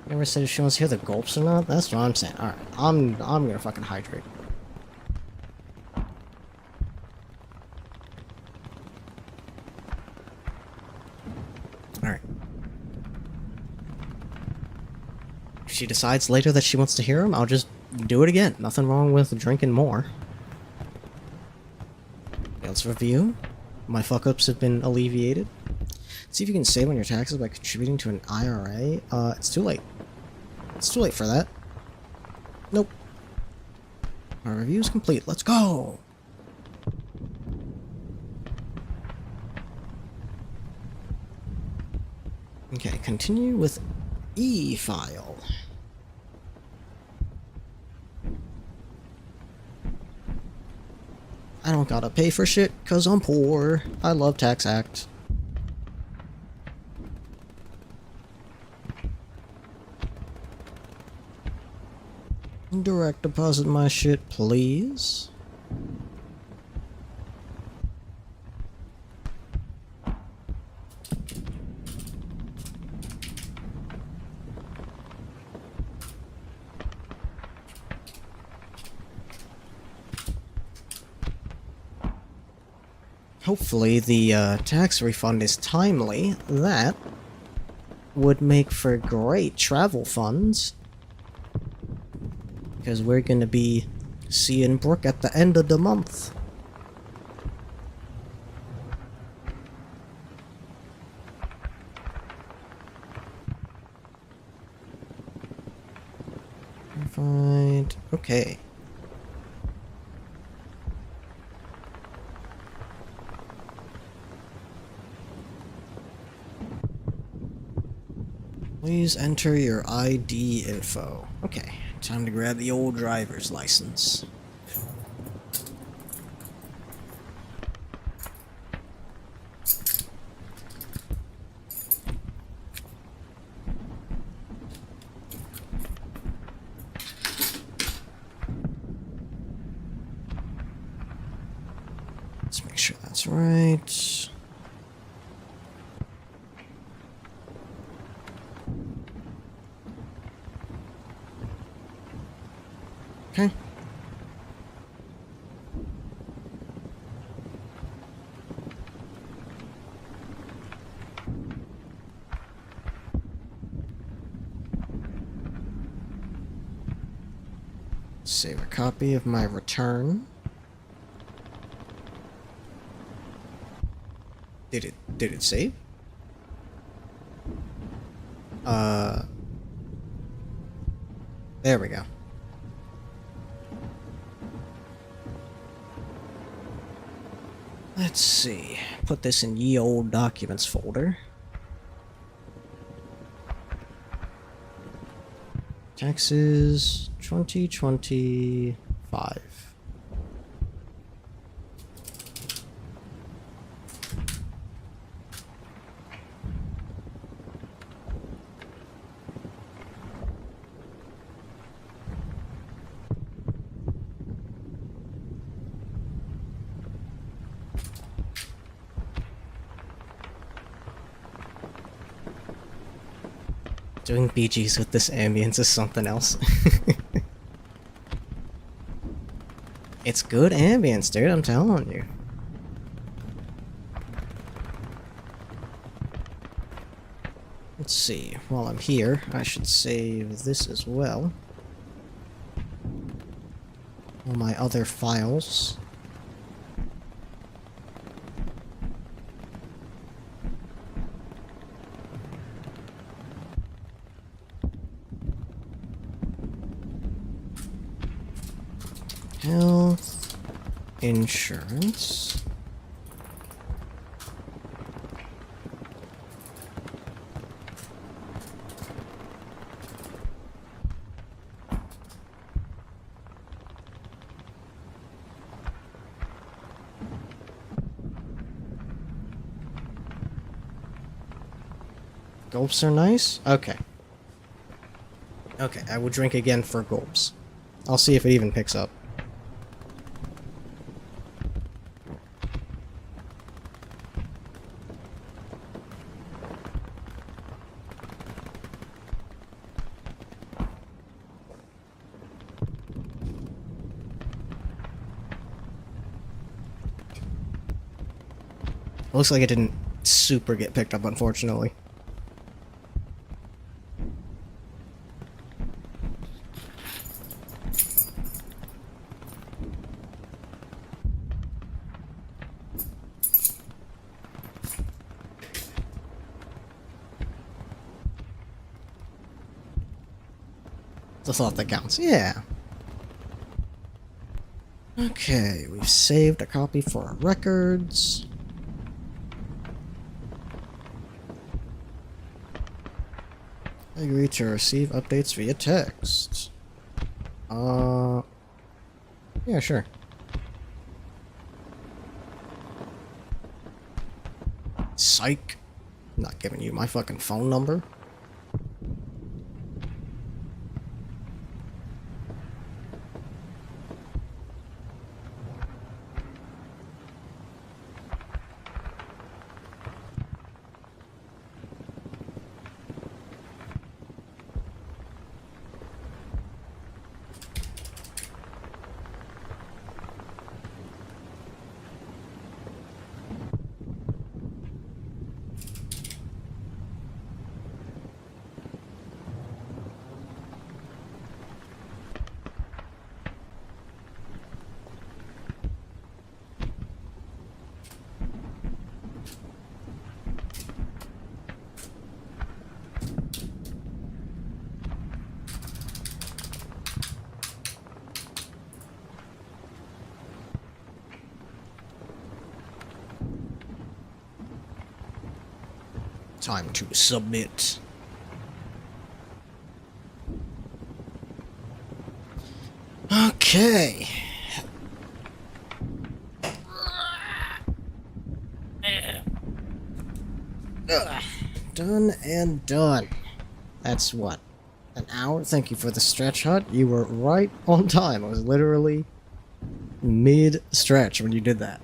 Never said if she wants to hear the gulps or not. That's what I'm saying. Alright, I'm gonna fucking hydrate. Alright. If she decides later that she wants to hear him, I'll just do it again. Nothing wrong with drinking more. Okay, let's review. My fuck-ups have been alleviated. See if you can save on your taxes by contributing to an IRA. It's too late. It's too late for that. Nope. Our review is complete. Let's go! Okay, continue with E-file. I don't gotta pay for shit, cause I'm poor. I love Tax Act. Direct deposit my shit, please. Hopefully the tax refund is timely. That would make for great travel funds. Because we're gonna be seeing Brooke at the end of the month. Verified. Okay. Please enter your ID info. Okay, time to grab the old driver's license. Let's make sure that's right. Okay. Save a copy of my return. Did it save? There we go. Let's see. Put this in ye old documents folder. Taxes 2025. Doing BGs with this ambience is something else. It's good ambience, dude, I'm telling you. Let's see, while I'm here, I should save this as well. All my other files. Health, insurance. Gulps are nice? Okay. Okay, I will drink again for gulps. I'll see if it even picks up. Looks like it didn't super get picked up, unfortunately. The thought that counts, yeah. Okay, we've saved a copy for our records. I agree to receive updates via text. Yeah, sure. Psych. I'm not giving you my fucking phone number. Time to submit. Okay. Done and done. That's what? An hour? Thank you for the stretch, Hut. You were right on time. I was literally mid-stretch when you did that.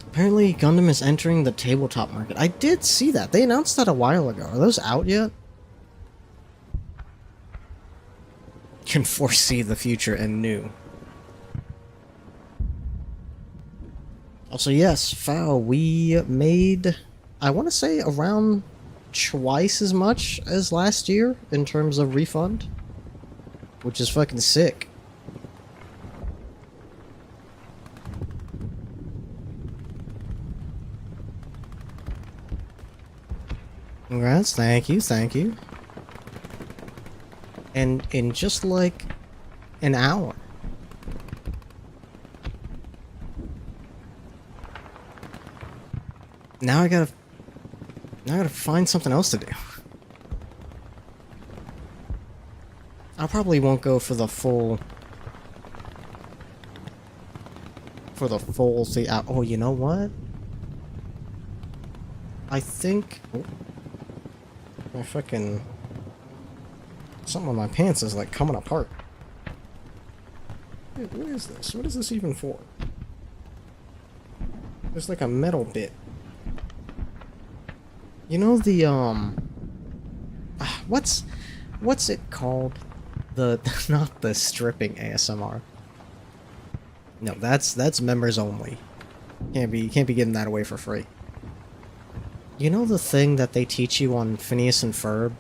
Apparently, Gundam is entering the tabletop market. I did see that. They announced that a while ago. Are those out yet? Can foresee the future and knew. Also, yes, FAO, we made, I want to say, around twice as much as last year in terms of refund. Which is fucking sick. Congrats, thank you, thank you. And in just like an hour. Now I gotta find something else to do. I probably won't go for the full see out. Oh, you know what? I think my fucking something on my pants is like coming apart. Dude, what is this? What is this even for? There's like a metal bit. You know the what's it called? The not the stripping ASMR. No, that's members only. Can't be giving that away for free. You know the thing that they teach you on Phineas and Ferb?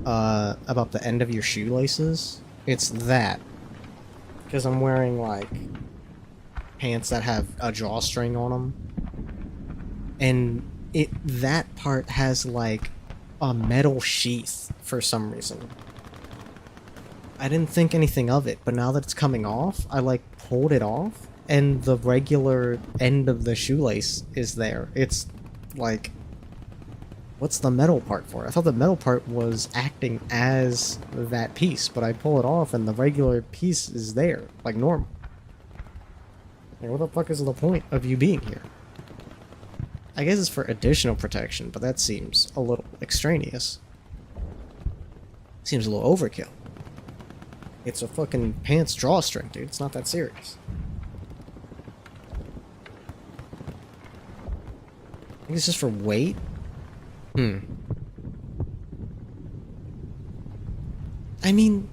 About the end of your shoelaces? It's that. Because I'm wearing, like, pants that have a drawstring on them. And that part has, like, a metal sheath for some reason. I didn't think anything of it, but now that it's coming off, I, like, pulled it off, and the regular end of the shoelace is there. It's, like... What's the metal part for? I thought the metal part was acting as that piece, but I pull it off and the regular piece is there, like normal. Like, what the fuck is the point of you being here? I guess it's for additional protection, but that seems a little extraneous. Seems a little overkill. It's a fucking pants drawstring, dude. It's not that serious. I think it's just for weight. I mean,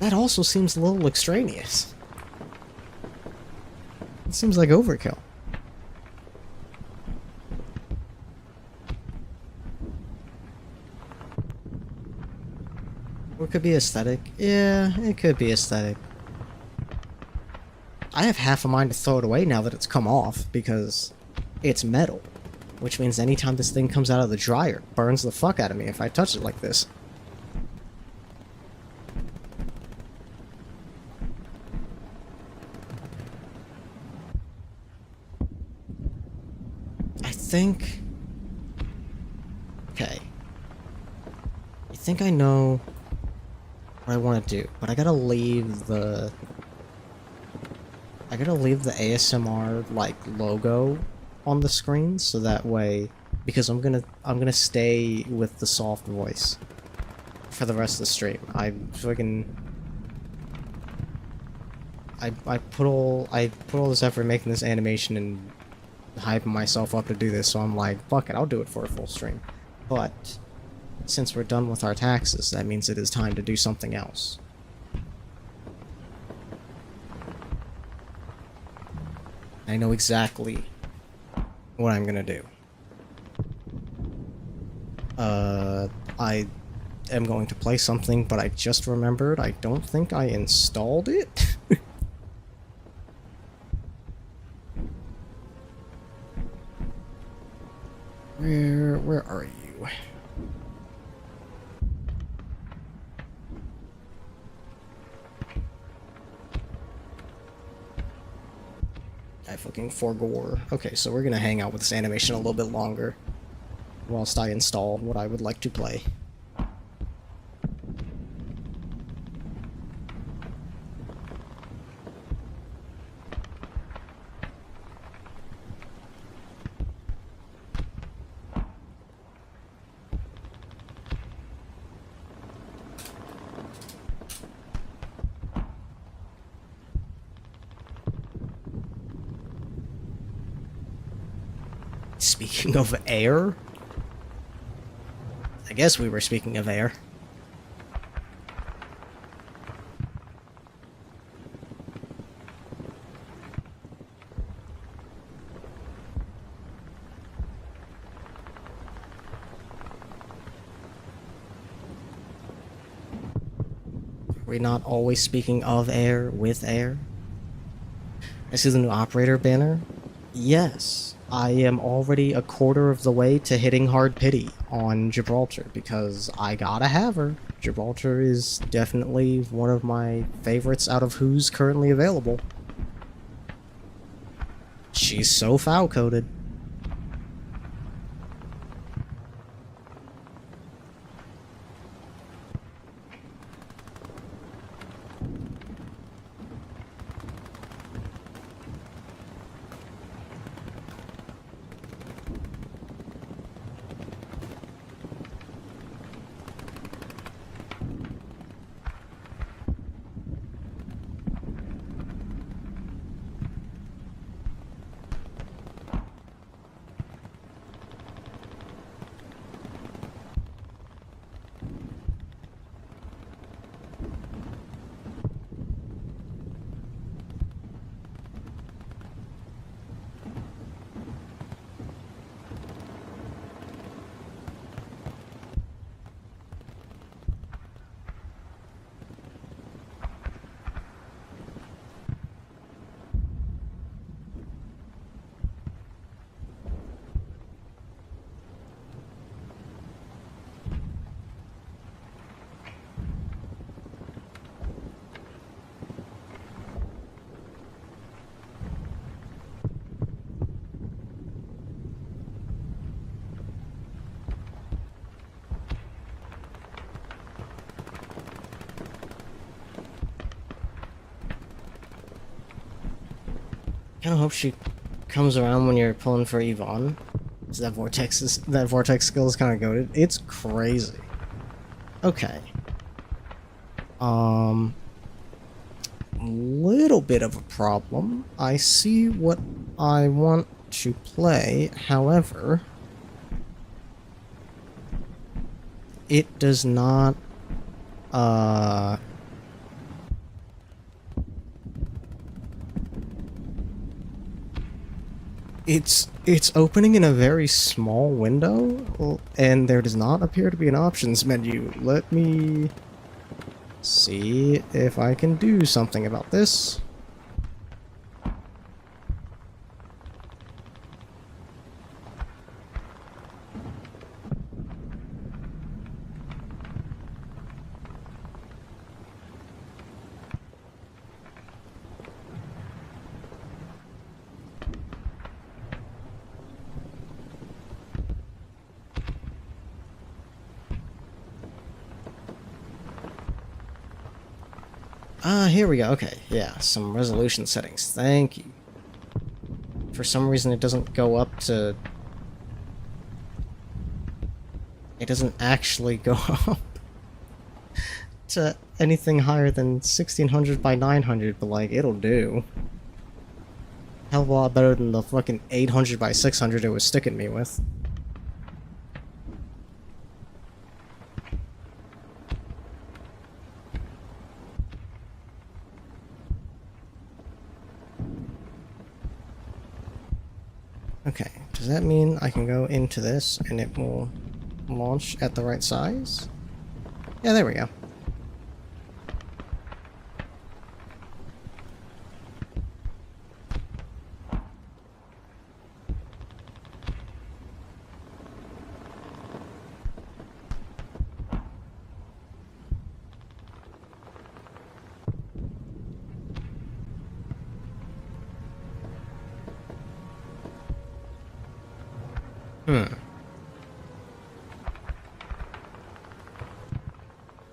that also seems a little extraneous. It seems like overkill. Or it could be aesthetic. Yeah, it could be aesthetic. I have half a mind to throw it away now that it's come off, because it's metal. Which means anytime this thing comes out of the dryer, it burns the fuck out of me if I touch it like this. I think... Okay. I think I know what I want to do, but I gotta leave the ASMR, like, logo on the screen, so that way, because I'm gonna stay with the soft voice for the rest of the stream. I put all this effort making this animation and hyping myself up to do this, so I'm like, fuck it, I'll do it for a full stream. But since we're done with our taxes, that means it is time to do something else. I know exactly what I'm gonna do. I am going to play something, but I just remembered I don't think I installed it. Where are you? I fucking forgore. Okay, so we're gonna hang out with this animation a little bit longer whilst I install what I would like to play. Speaking of air? I guess we were speaking of air. We're not always speaking of air with air? I see the new operator banner. Yes. I am already a quarter of the way to hitting hard pity on Gibraltar because I gotta have her. Gibraltar is definitely one of my favorites out of who's currently available. She's so foul-coded. Kinda hope she comes around when you're pulling for Yvonne. So that vortex skill is kinda goated. It's crazy. Okay. Little bit of a problem. I see what I want to play, however, it does not, it's opening in a very small window, and there does not appear to be an options menu. Let me see if I can do something about this. Here we go. Okay, yeah, some resolution settings. Thank you. For some reason, it doesn't go up to... It doesn't actually go up to anything higher than 1600 by 900, but, like, it'll do. Hell of a lot better than the fucking 800 by 600 it was sticking me with. Okay, does that mean I can go into this and it will launch at the right size? Yeah, there we go.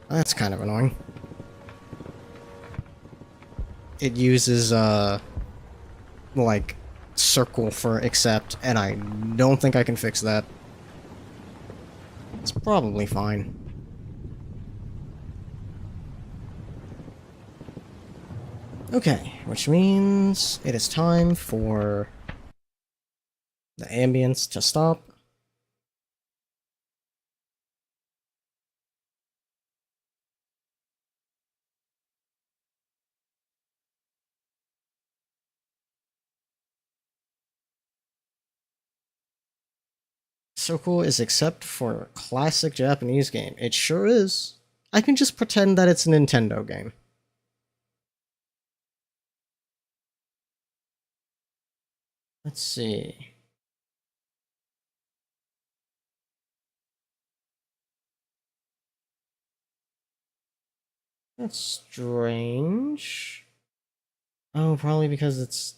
That's kind of annoying. It uses, like, circle for accept, and I don't think I can fix that. It's probably fine. Okay, which means it is time for the ambience to stop. Circle is except for a classic Japanese game. It sure is. I can just pretend that it's a Nintendo game. Let's see. That's strange. Oh, probably because it's...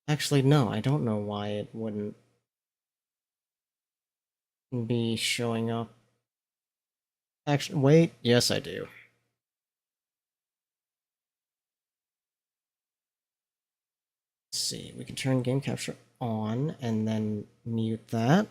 Actually, no, I don't know why it wouldn't be showing up. Actually, wait, yes I do. Let's see, we can turn game capture on and then mute that.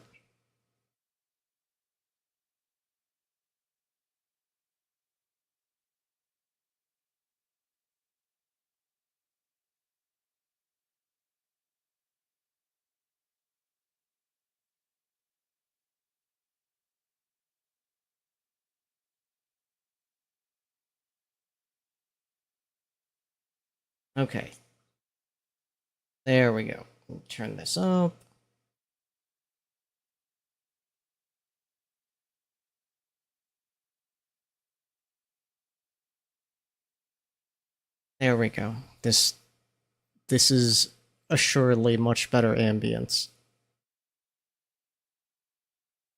Okay. There we go. Turn this up. There we go. This is assuredly much better ambience.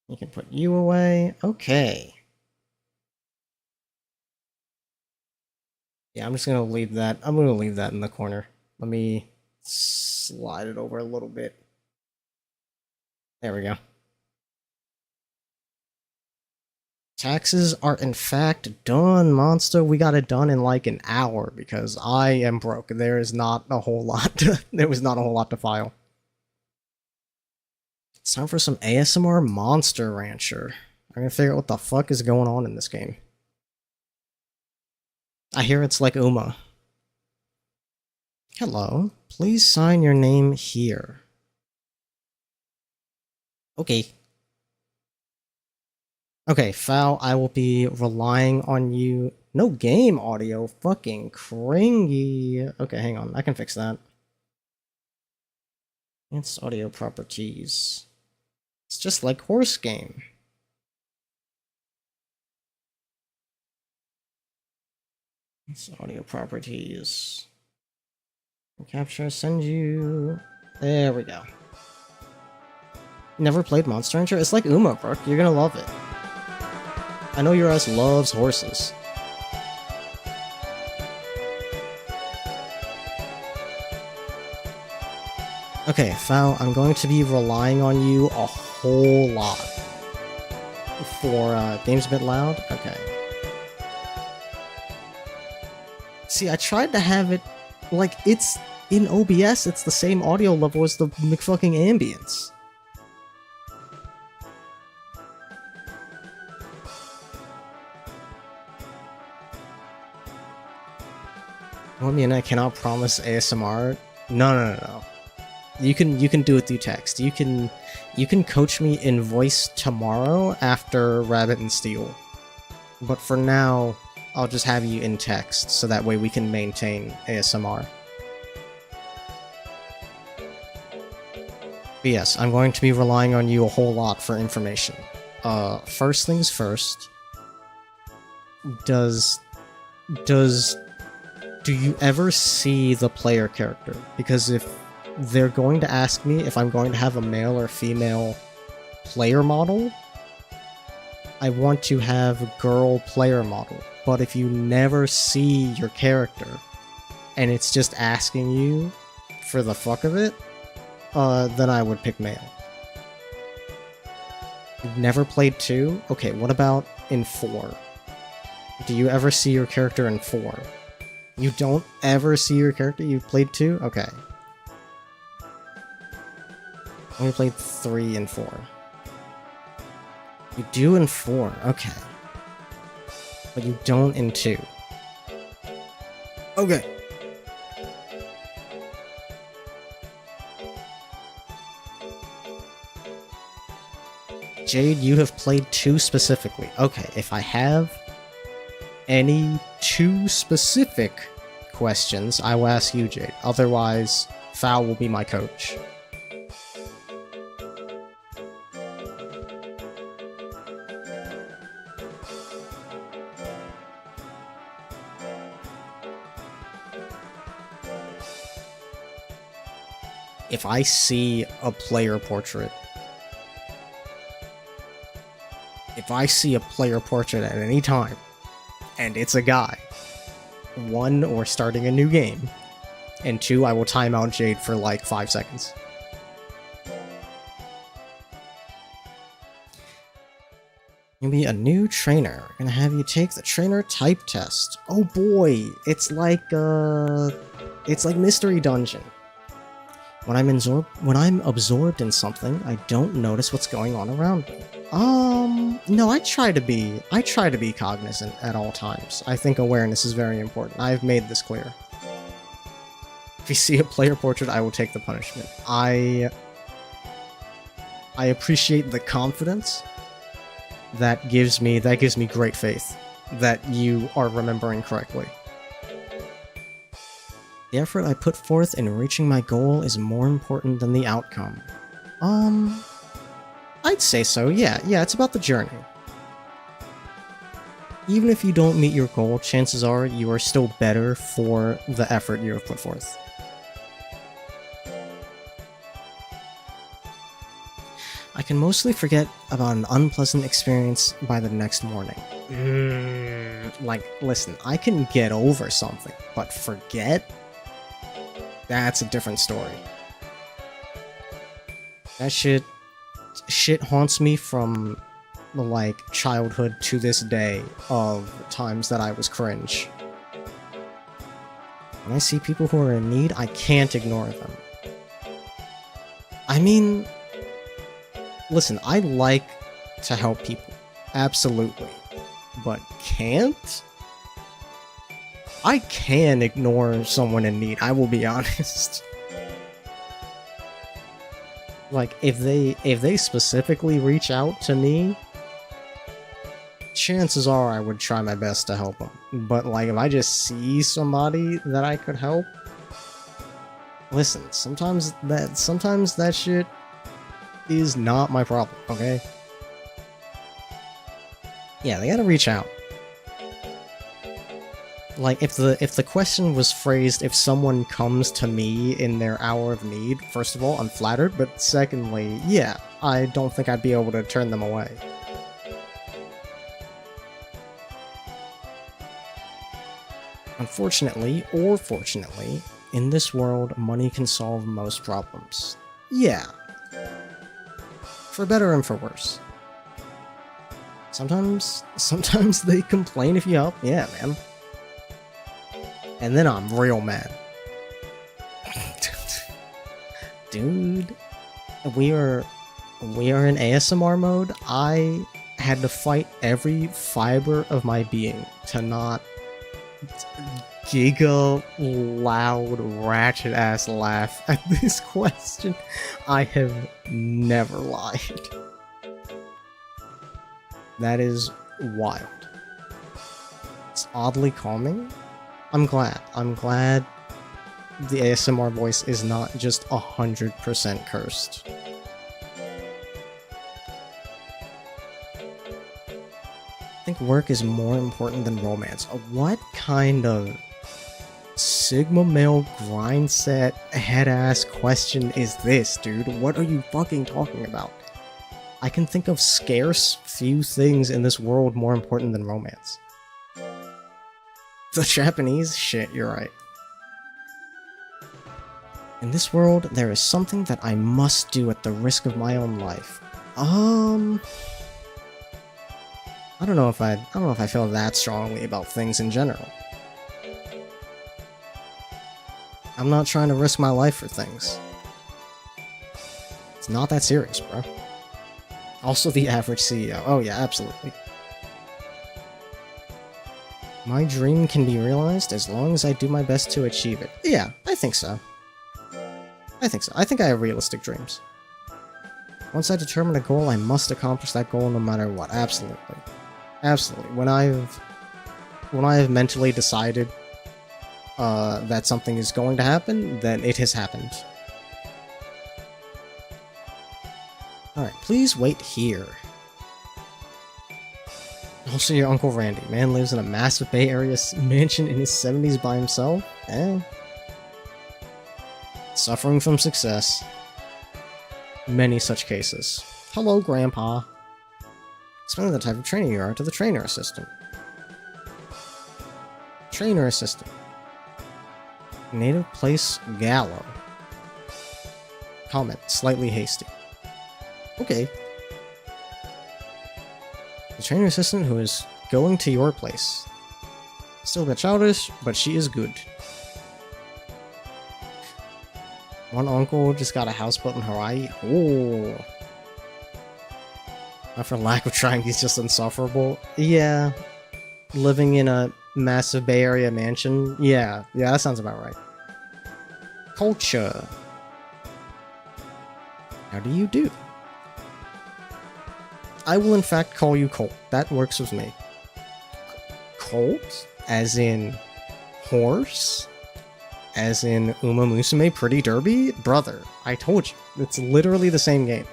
You can put you away. Okay. Yeah, I'm just gonna leave that. I'm gonna leave that in the corner. Let me slide it over a little bit. There we go. Taxes are in fact done, monster. We got it done in like an hour because I am broke. There is not a whole lot there was not a whole lot to file. It's time for some ASMR Monster Rancher. I'm gonna figure out what the fuck is going on in this game. I hear it's like Uma. Hello. Please sign your name here. Okay. Okay, Foul, I will be relying on you. No game audio. Fucking cringy. Okay, hang on. I can fix that. It's audio properties. It's just like horse game. It's audio properties. Capture, send you. There we go. Never played Monster Rancher? It's like Uma, Brooke. You're gonna love it. I know your ass loves horses. Okay, Foul, I'm going to be relying on you a whole lot. For, game's a bit loud? Okay. See, I tried to have it, like, it's, in OBS, it's the same audio level as the McFucking ambience. I mean, I cannot promise ASMR. No. You can do it through text. You can coach me in voice tomorrow after Rabbit and Steel. But for now, I'll just have you in text, so that way we can maintain ASMR. But yes, I'm going to be relying on you a whole lot for information. First things first. Do you ever see the player character? Because if they're going to ask me if I'm going to have a male or female player model, I want to have a girl player model. But if you never see your character, and it's just asking you for the fuck of it, then I would pick male. You've never played 2? Okay, what about in 4? Do you ever see your character in 4? You don't ever see your character? You played 2? Okay. Only played 3 and 4. You do in 4, okay. But you don't in 2. Okay. Jade, you have played 2 specifically. Okay, if I have any 2 specific questions, I will ask you, Jade. Otherwise, Foul will be my coach. If I see a player portrait at any time, and it's a guy, 1, or starting a new game. And 2, I will time out Jade for like 5 seconds. You'll be a new trainer. We're gonna have you take the trainer type test. Oh boy, it's like Mystery Dungeon. When I'm absorbed in something, I don't notice what's going on around me. No, I try to be cognizant at all times. I think awareness is very important. I've made this clear. If you see a player portrait, I will take the punishment. I appreciate the confidence. That gives me great faith that you are remembering correctly. The effort I put forth in reaching my goal is more important than the outcome. I'd say so, yeah, it's about the journey. Even if you don't meet your goal, chances are you are still better for the effort you have put forth. I can mostly forget about an unpleasant experience by the next morning. Like, listen, I can get over something, but forget? That's a different story. That shit haunts me from, like, childhood to this day of times that I was cringe. When I see people who are in need, I can't ignore them. I mean... Listen, I like to help people, absolutely, but can't? I can ignore someone in need, I will be honest. Like, if they specifically reach out to me, chances are I would try my best to help them. But, like, if I just see somebody that I could help, listen, sometimes that shit is not my problem, okay? Yeah, they gotta reach out. Like, if the question was phrased, if someone comes to me in their hour of need, first of all, I'm flattered, but secondly, yeah, I don't think I'd be able to turn them away. Unfortunately, or fortunately, in this world, money can solve most problems. Yeah. For better and for worse. Sometimes they complain if you help. Yeah, man. And then I'm real mad. Dude, we are in ASMR mode. I had to fight every fiber of my being to not giga loud ratchet ass laugh at this question. I have never lied. That is wild. It's oddly calming. I'm glad the ASMR voice is not just 100% cursed. I think work is more important than romance. What kind of Sigma male grind set head ass question is this, dude? What are you fucking talking about? I can think of scarce few things in this world more important than romance. The Japanese? Shit, you're right. In this world, there is something that I must do at the risk of my own life. I don't know if I feel that strongly about things in general. I'm not trying to risk my life for things. It's not that serious, bro. Also the average CEO. Oh yeah, absolutely. My dream can be realized as long as I do my best to achieve it. Yeah, I think so. I think I have realistic dreams. Once I determine a goal, I must accomplish that goal no matter what. Absolutely. Absolutely. When I have mentally decided that something is going to happen, then it has happened. Alright, please wait here. Also, your Uncle Randy. Man lives in a massive Bay Area mansion in his 70s by himself. Suffering from success. Many such cases. Hello, Grandpa. Explain the type of trainer you are to the trainer assistant. Trainer assistant. Native place Gallo. Comment, slightly hasty. Okay. The trainer assistant who is going to your place. Still a bit childish, but she is good. One uncle just got a house built in Hawaii. Oh. For lack of trying, he's just insufferable. Yeah. Living in a massive Bay Area mansion. Yeah, that sounds about right. Culture. How do you do? I will in fact call you Colt. That works with me. Colt? As in horse? As in Uma Musume Pretty Derby? Brother, I told you. It's literally the same game.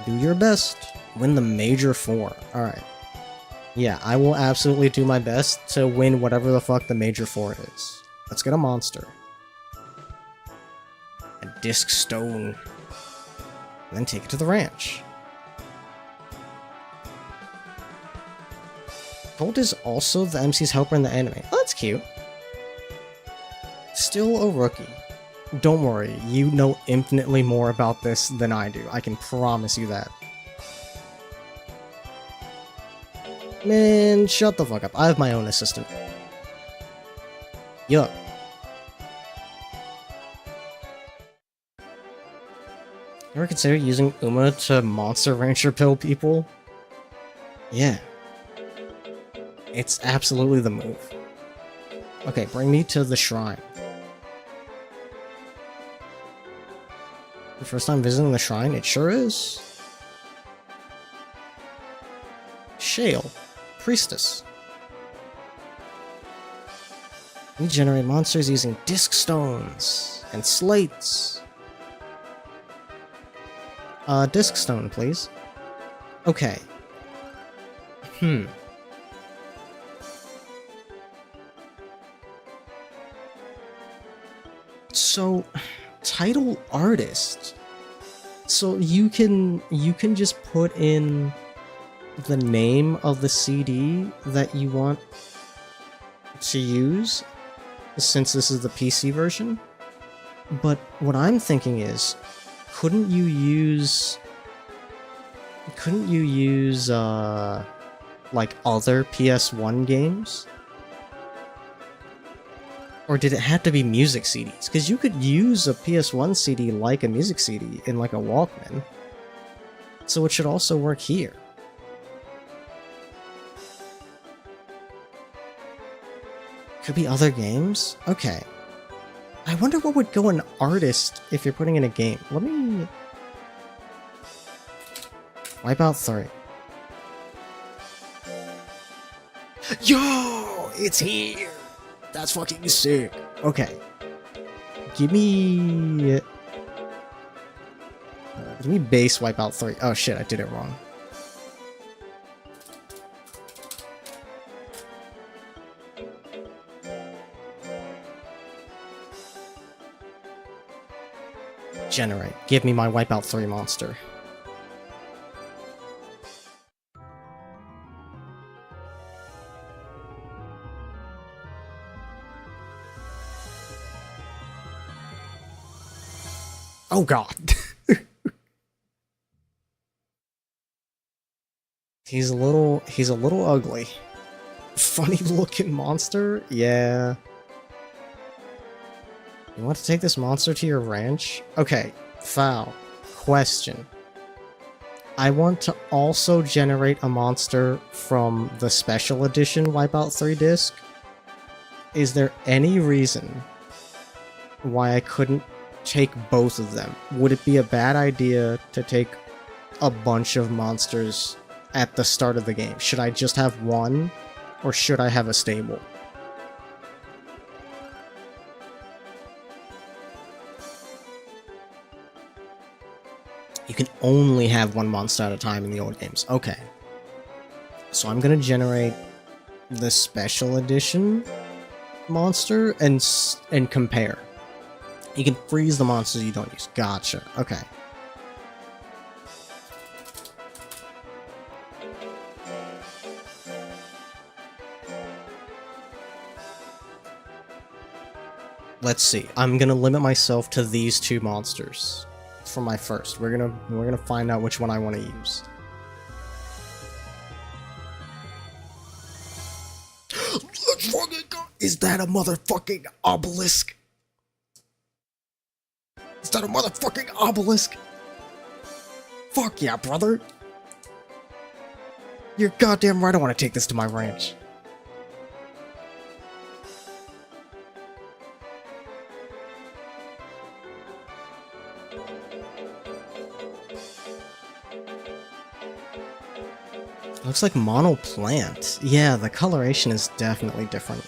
Do your best. Win the Major 4. Alright. Yeah, I will absolutely do my best to win whatever the fuck the Major 4 is. Let's get a monster. A disc stone. And then take it to the ranch. Colt is also the MC's helper in the anime. Oh, that's cute. Still a rookie. Don't worry, you know infinitely more about this than I do. I can promise you that. Man, shut the fuck up. I have my own assistant. Yup. Ever consider using Uma to Monster Rancher pill people? Yeah. It's absolutely the move. Okay, bring me to the shrine. The first time visiting the shrine? It sure is. Shale. Priestess. We generate monsters using disc stones and slates. Disc stone, please. Okay. So, title artist. So you can just put in the name of the CD that you want to use, since this is the PC version. But what I'm thinking is, couldn't you use like other PS1 games? Or did it have to be music CDs? Because you could use a PS1 CD like a music CD in like a Walkman. So it should also work here. Could be other games? Okay. I wonder what would go an artist if you're putting in a game. Let me... Wipeout 3. Yo! It's here! That's fucking sick. Okay. Give me base Wipeout 3. Oh shit, I did it wrong. Generate. Give me my Wipeout 3 monster. Oh god. He's a little ugly. Funny looking monster? Yeah. You want to take this monster to your ranch? Okay, foul. Question. I want to also generate a monster from the special edition Wipeout 3 disc. Is there any reason why I couldn't take both of them? Would it be a bad idea to take a bunch of monsters at the start of the game? Should I just have one, or should I have a stable? You can only have one monster at a time in the old games. Okay. So I'm gonna generate the special edition monster and compare. You can freeze the monsters you don't use. Gotcha. Okay. let's see. I'm gonna limit myself to these two monsters for my first. We're gonna find out which one I want to use. Let's fucking go. Is that a motherfucking obelisk? Is that a motherfucking obelisk? Fuck yeah, brother. You're goddamn right I want to take this to my ranch. Looks like mono plant. Yeah, the coloration is definitely different.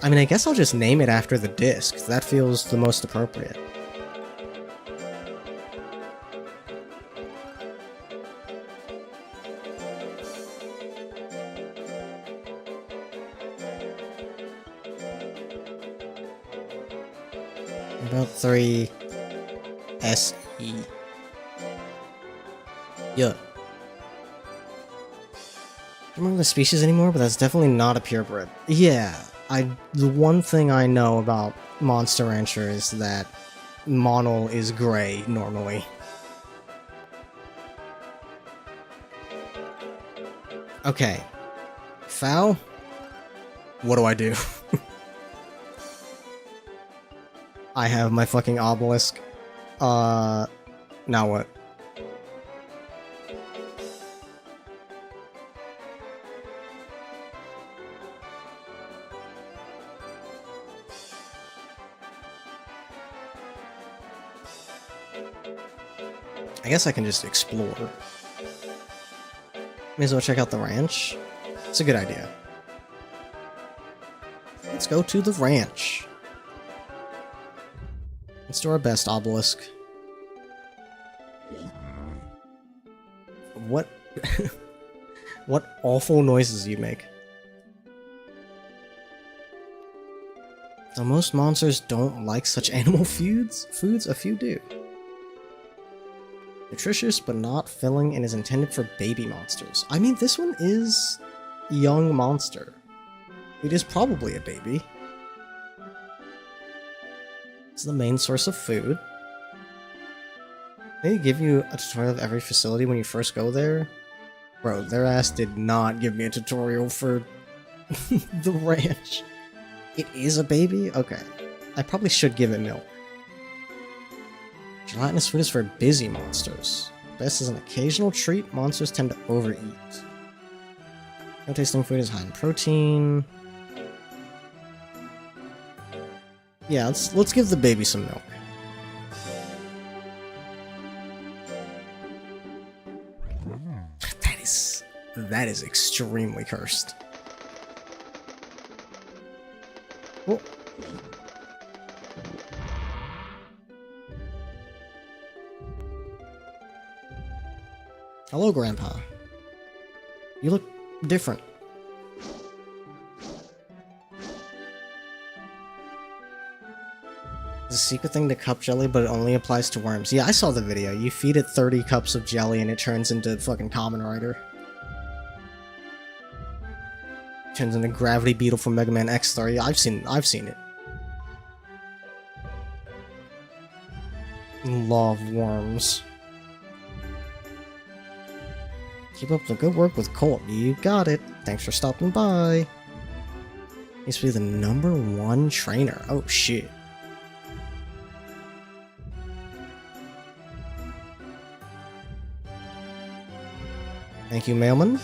I mean, I guess I'll just name it after the disc. That feels the most appropriate. About 3 SE. Yeah. I don't remember the species anymore, but that's definitely not a purebred. Yeah, the one thing I know about Monster Rancher is that Monol is gray normally. Okay. Foul? What do I do? I have my fucking obelisk. Now what? I guess I can just explore. May as well check out the ranch. It's a good idea. Let's go to the ranch. Let's do our best, obelisk. What? What awful noises you make. Though most monsters don't like such animal foods, a few do. Nutritious but not filling and is intended for baby monsters. I mean, this one is young monster. It is probably a baby. It's the main source of food. They give you a tutorial of every facility when you first go there. Bro, their ass did not give me a tutorial for the ranch. It is a baby? Okay. I probably should give it milk. Gelatinous food is for busy monsters. Best is an occasional treat. Monsters tend to overeat. No tasting food is high in protein. Yeah, let's give the baby some milk. That is extremely cursed. Oh. Hello, Grandpa. You look different. It's a secret thing to cup jelly, but it only applies to worms. Yeah, I saw the video. You feed it 30 cups of jelly and it turns into fucking Kamen Rider. Turns into Gravity Beetle from Mega Man X3. I've seen it. Law of worms. Keep up the good work with Colt. You got it. Thanks for stopping by. Needs to be the #1 trainer. Oh shit. Thank you, mailman.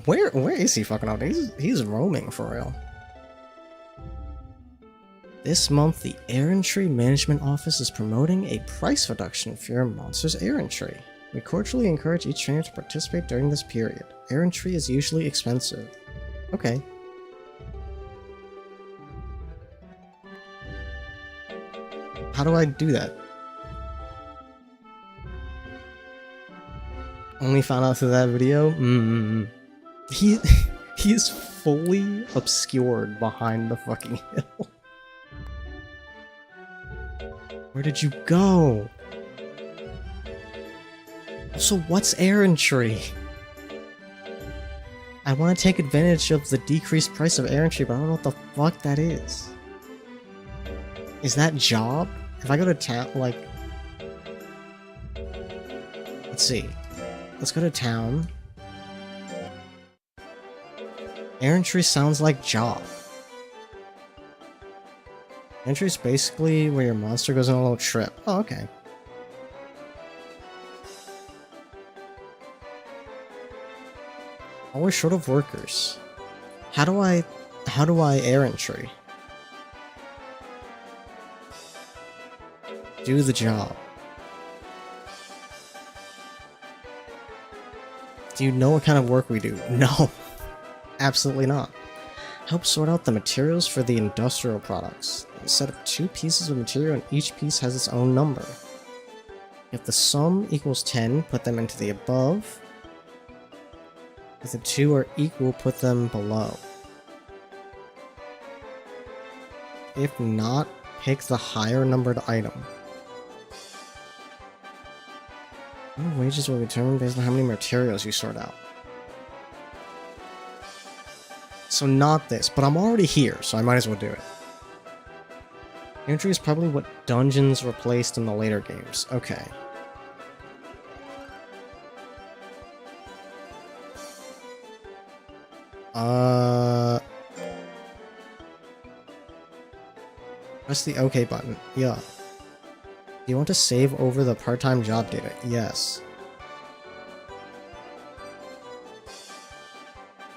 Where is he fucking out? He's roaming for real. This month, the Errantry Management Office is promoting a price reduction for your monster's errantry. We cordially encourage each trainer to participate during this period. Errantry is usually expensive. Okay. How do I do that? Only found out through that video? He is fully obscured behind the fucking hill. Where did you go? So what's errantry? I want to take advantage of the decreased price of errantry, but I don't know what the fuck that is. Is that job? If I go to town, like... Let's see. Let's go to town. Errantry sounds like job. Errantry is basically where your monster goes on a little trip. Oh, okay. Oh, we're short of workers. How do I errantry? Do the job. Do you know what kind of work we do? No. Absolutely not. Help sort out the materials for the industrial products. A set of 2 pieces of material and each piece has its own number. If the sum equals 10, put them into the above. If the 2 are equal, put them below. If not, pick the higher numbered item. Your wages will be determined based on how many materials you sort out. So not this, but I'm already here, so I might as well do it. Entry is probably what dungeons replaced in the later games. Okay. Press the OK button. Yeah. Do you want to save over the part-time job data? Yes.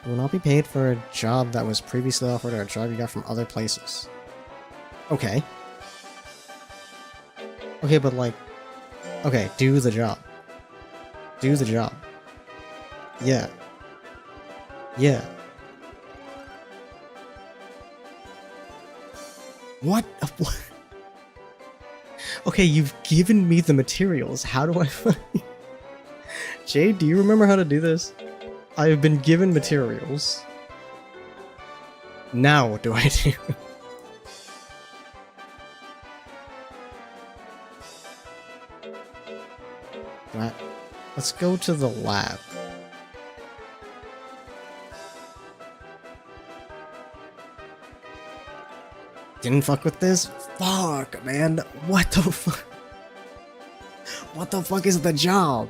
You will not be paid for a job that was previously offered or a job you got from other places. Okay. Okay, but like... Okay, do the job. Do the job. Yeah. Yeah. What? What? Okay, you've given me the materials. How do I find... Jade, do you remember how to do this? I have been given materials. Now what do I do? Let's go to the lab. Didn't fuck with this? Fuck, man. What the fuck? What the fuck is the job?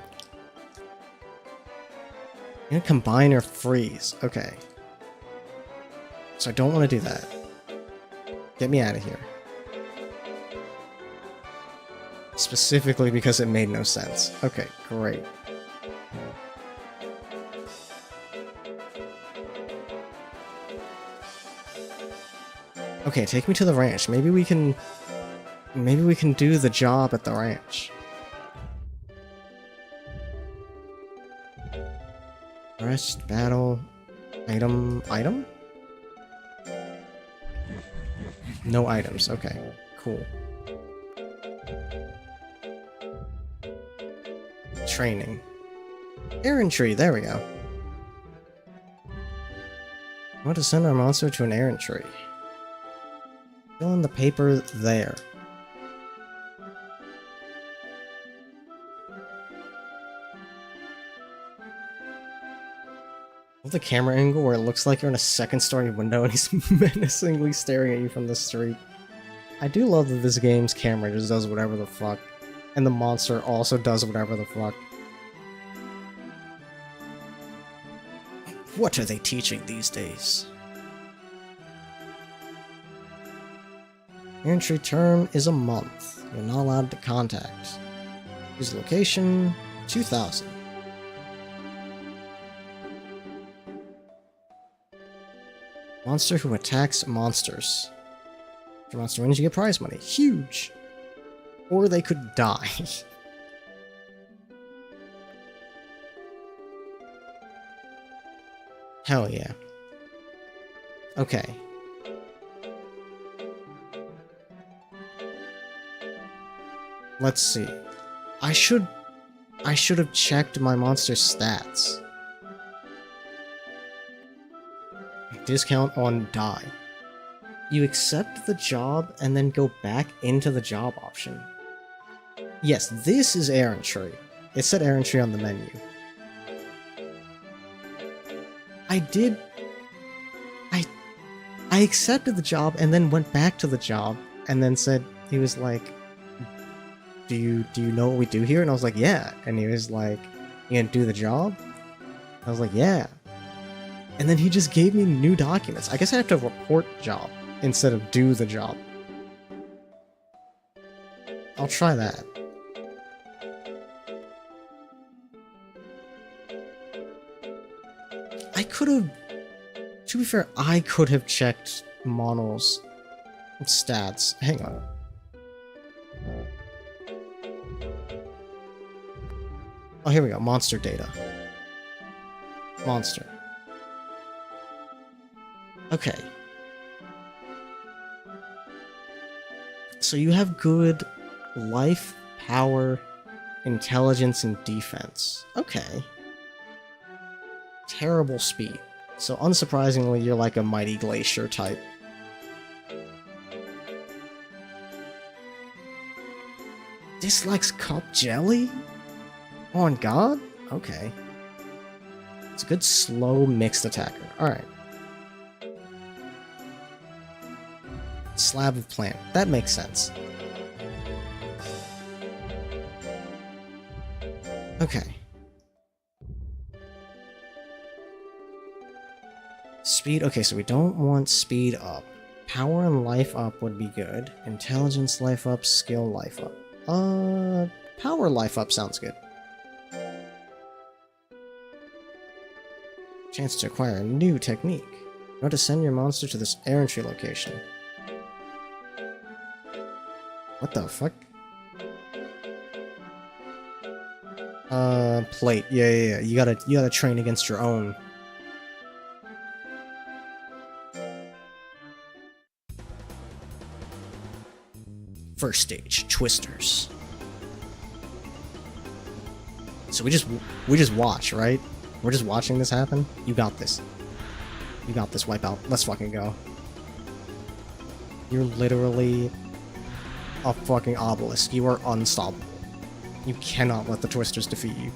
You're gonna combine or freeze. Okay. So I don't want to do that. Get me out of here. Specifically because it made no sense. Okay, great. Okay, take me to the ranch. Maybe we can do the job at the ranch. Rest, battle, item? No items, okay, cool. Training. Errantry, there we go. I want to send our monster to an errantry. Fill in the paper there. The camera angle where it looks like you're in a second-story window and he's menacingly staring at you from the street. I do love that this game's camera just does whatever the fuck, and the monster also does whatever the fuck. What are they teaching these days? Entry term is a month. You're not allowed to contact. Use location 2000. Monster who attacks monsters. If your monster wins, you get prize money. Huge! Or they could die. Hell yeah. Okay. Let's see. I should have checked my monster's stats. Discount on die. You accept the job and then go back into the job option. Yes, this is errantry. It said errantry on the menu. I did. I I accepted the job and then went back to the job and then said, he was like, do you know what we do here? And I was like, yeah. And he was like, you gonna do the job? I was like, yeah. And then he just gave me new documents. I guess I have to report the job instead of do the job. I'll try that. I could have... To be fair, I could have checked Mono's stats. Hang on. Oh, here we go. Monster data. Monster. Okay. So you have good life, power, intelligence, and defense. Okay. Terrible speed. So unsurprisingly, you're like a Mighty Glacier type. Dislikes cup jelly? On God? Okay. It's a good slow mixed attacker. Alright. Slab of plant. That makes sense. Okay. Speed, okay, so we don't want speed up. Power and life up would be good. Intelligence life up, skill life up. Power life up sounds good. Chance to acquire a new technique. Know to send your monster to this errantry location. What the fuck? Plate. Yeah. You gotta train against your own. First stage, Twisters. So we just watch, right? We're just watching this happen? You got this. You got this, Wipeout. Let's fucking go. You're literally a fucking obelisk. You are unstoppable. You cannot let the Twisters defeat you.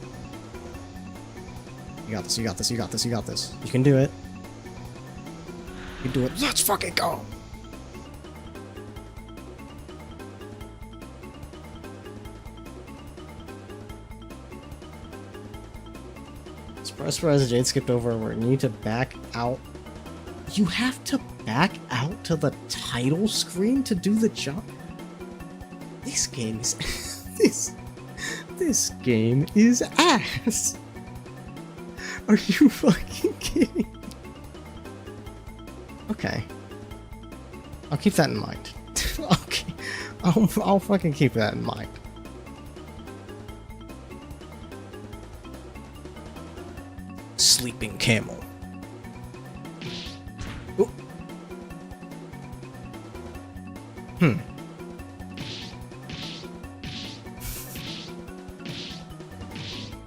You got this, you got this, you got this, you got this. You can do it. You can do it. Let's fucking go! Surprise, Jade skipped over a word. You need to back out. You have to back out to the title screen to do the jump? This game is... this game is ass! Are you fucking kidding? Okay. I'll keep that in mind. Okay. I'll fucking keep that in mind. Sleeping camel. Ooh.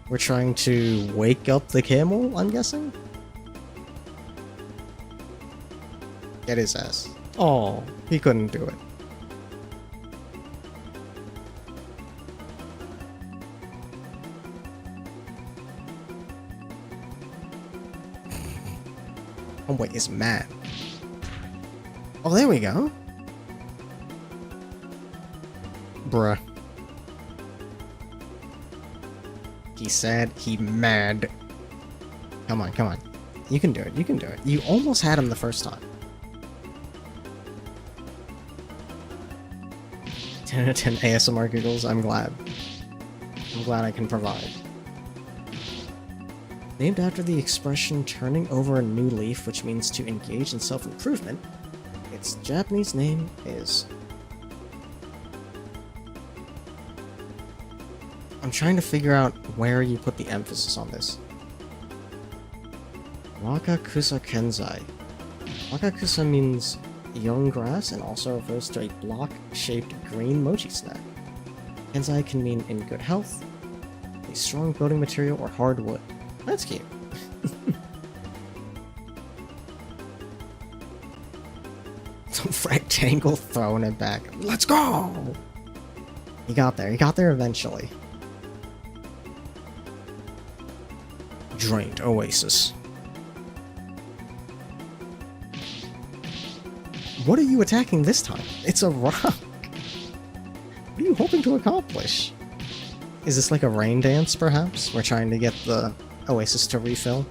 We're trying to wake up the camel, I'm guessing? Get his ass. Oh, he couldn't do it. Oh wait, it's mad. Oh, there we go. Bruh. He said he mad. Come on, come on. You can do it, you can do it. You almost had him the first time. 10 out of 10 ASMR giggles, I'm glad. I'm glad I can provide. Named after the expression turning over a new leaf, which means to engage in self-improvement, its Japanese name is... I'm trying to figure out where you put the emphasis on this. Wakakusa Kenzai. Wakakusa means young grass and also refers to a block-shaped green mochi snack. Kenzai can mean in good health, a strong building material, or hardwood. That's cute. Some rectangle throwing it back. Let's go! He got there. He got there eventually. Drained Oasis. What are you attacking this time? It's a rock! What are you hoping to accomplish? Is this like a rain dance, perhaps? We're trying to get the oasis to refill?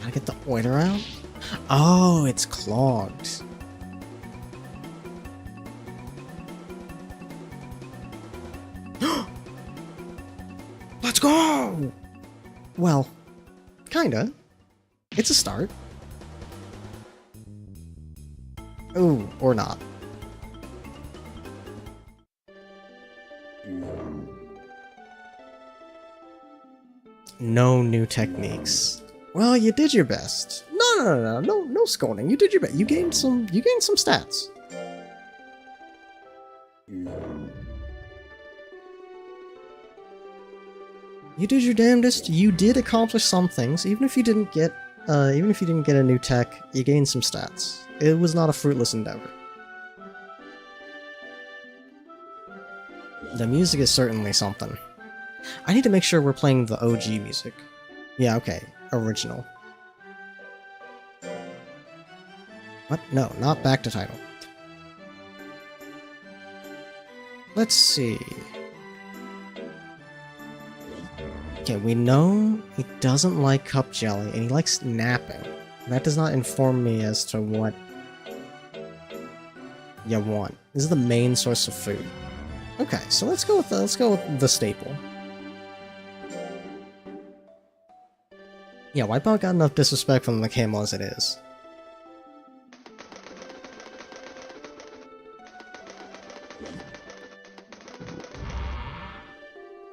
Gotta get the oiler out? Oh, it's clogged. Let's go! Well, kinda. It's a start. Ooh, or not. No new techniques. Well, you did your best. No scolding. You did your best. You gained some stats. You did your damnedest. You did accomplish some things, even if you didn't get a new tech. You gained some stats. It was not a fruitless endeavor. The music is certainly something. I need to make sure we're playing the OG music. Yeah, okay. Original. What? No, not back to title. Let's see. Okay, we know he doesn't like cup jelly, and he likes napping. That does not inform me as to what you want. This is the main source of food. Okay, so let's go with the staple. Yeah, Wipeout got enough disrespect from the camel as it is.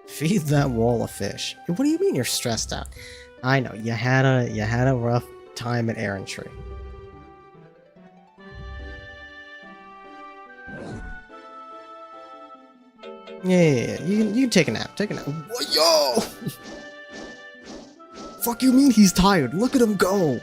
Feed that wall of fish. What do you mean you're stressed out? I know, you had a rough time at errantry. Yeah, you can take a nap. Take a nap. Yo! Fuck you mean he's tired? Look at him go!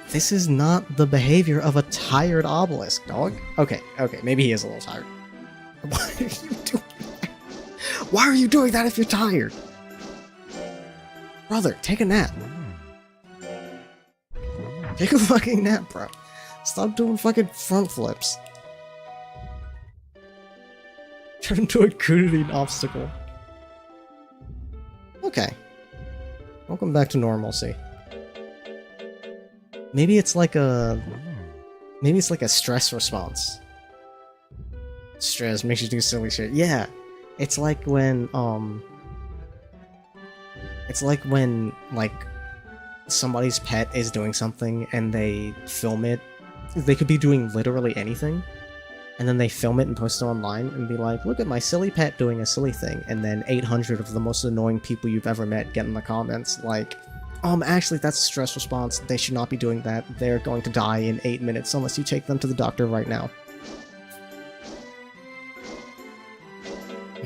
This is not the behavior of a tired obelisk, dog. Okay, maybe he is a little tired. Why are you doing that? Why are you doing that if you're tired? Brother, take a nap. Take a fucking nap, bro. Stop doing fucking front flips. Turn into a cooling obstacle. Okay. Welcome back to normalcy. Maybe it's like a stress response. Stress makes you do silly shit. Yeah. It's like when somebody's pet is doing something and they film it. They could be doing literally anything, and then they film it and post it online and be like, look at my silly pet doing a silly thing, and then 800 of the most annoying people you've ever met get in the comments like, actually that's a stress response, they should not be doing that, they're going to die in 8 minutes unless you take them to the doctor right now.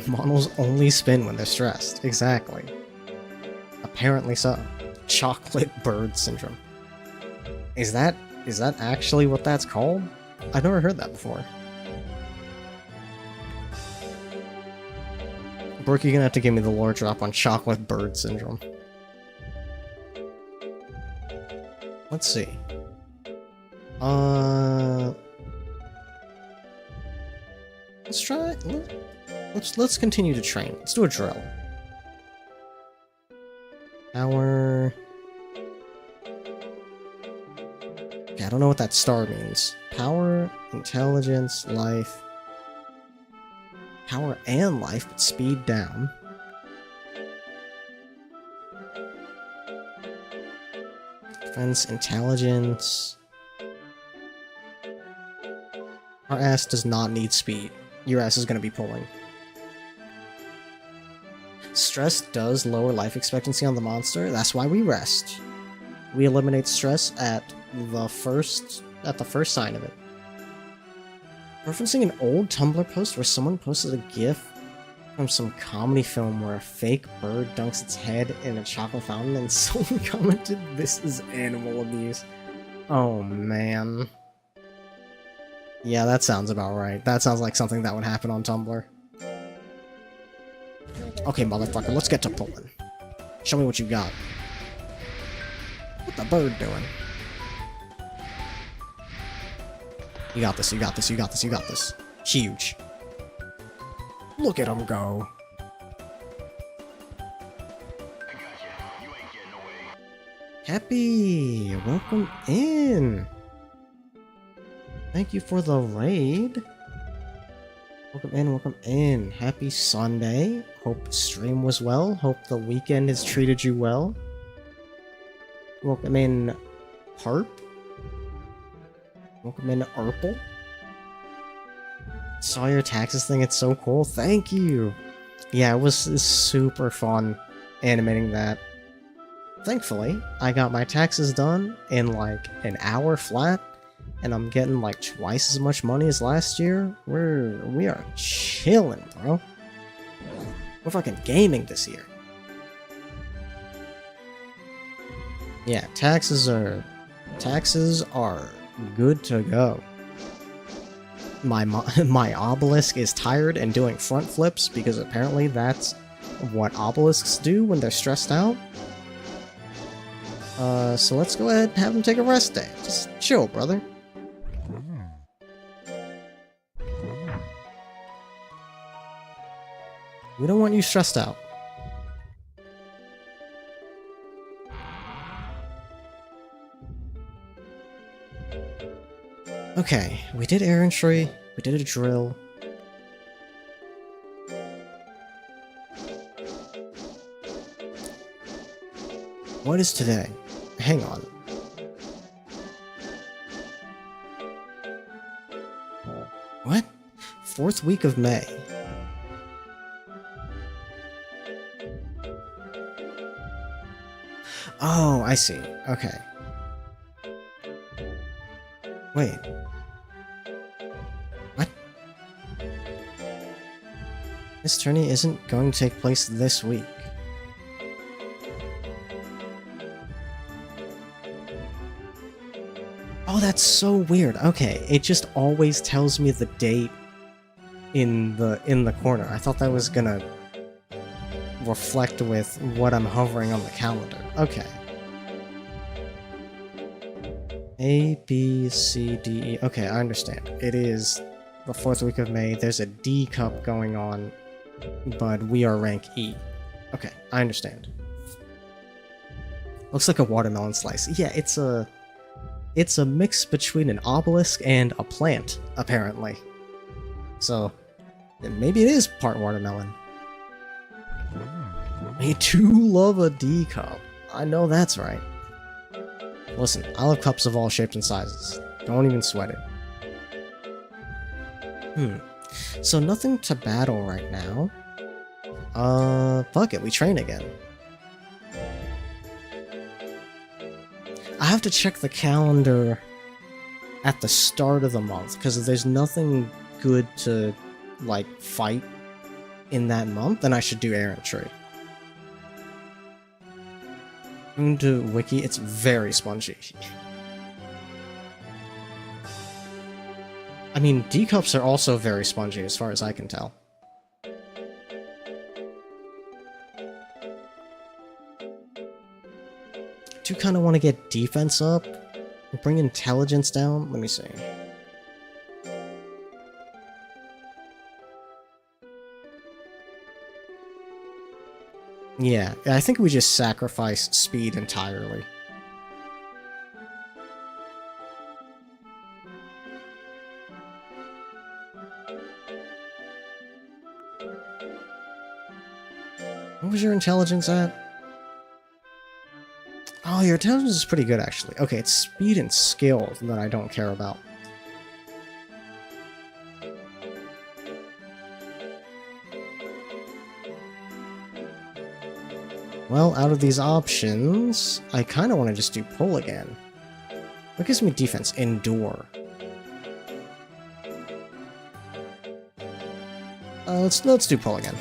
Models only spin when they're stressed. Exactly. Apparently so. Chocolate bird syndrome. Is that actually what that's called? I've never heard that before. Brooke, you're gonna have to give me the lore drop on chocolate bird syndrome. Let's see. Let's try it. Let's continue to train. Let's do a drill. Power. Okay, I don't know what that star means. Power, intelligence, life. Power and life, but speed down. Defense, intelligence. Our ass does not need speed. Your ass is gonna be pulling. Stress does lower life expectancy on the monster, that's why we rest. We eliminate stress at the first sign of it. Referencing an old Tumblr post where someone posted a gif from some comedy film where a fake bird dunks its head in a chocolate fountain and someone commented, "This is animal abuse." Oh, man. Yeah, that sounds about right. That sounds like something that would happen on Tumblr. Okay, motherfucker, let's get to pulling. Show me what you got. What the bird doing? You got this, you got this, you got this, you got this. Huge. Look at him go. Happy! Welcome in! Thank you for the raid. Welcome in, welcome in. Happy Sunday. Hope stream was well. Hope the weekend has treated you well. Welcome in, Harp. Welcome in, Urple. Saw your taxes thing, it's so cool. Thank you! Yeah, it was super fun animating that. Thankfully, I got my taxes done in like an hour flat, and I'm getting like twice as much money as last year. We are chilling, bro. We're fucking gaming this year. Yeah, taxes are good to go. My obelisk is tired and doing front flips because apparently that's what obelisks do when they're stressed out. So let's go ahead and have him take a rest day. Just chill, brother. We don't want you stressed out. Okay, we did errantry, we did a drill. What is today? Hang on. What? 4th week of May. Oh, I see. Okay. Wait. What? This tourney isn't going to take place this week. Oh, that's so weird. Okay, it just always tells me the date in the corner. I thought that was gonna reflect with what I'm hovering on the calendar. Okay. A, B, C, D, E. Okay, I understand. It is the 4th week of May. There's a D cup going on, but we are rank E. Okay, I understand. Looks like a watermelon slice. Yeah, it's a mix between an obelisk and a plant, apparently. So, maybe it is part watermelon. I do love a D cup. I know that's right. Listen, I love cups of all shapes and sizes. Don't even sweat it. So nothing to battle right now. Fuck it, we train again. I have to check the calendar at the start of the month, because if there's nothing good to, like, fight in that month, then I should do errantry. To wiki, it's very spongy. I mean, D-cups are also very spongy as far as I can tell. Do kind of want to get defense up, bring intelligence down. Let me see. Yeah, I think we just sacrifice speed entirely. What was your intelligence at? Oh, your intelligence is pretty good, actually. Okay, it's speed and skill that I don't care about. Well, out of these options, I kind of want to just do pull again. What gives me defense? Endure. Let's do pull again.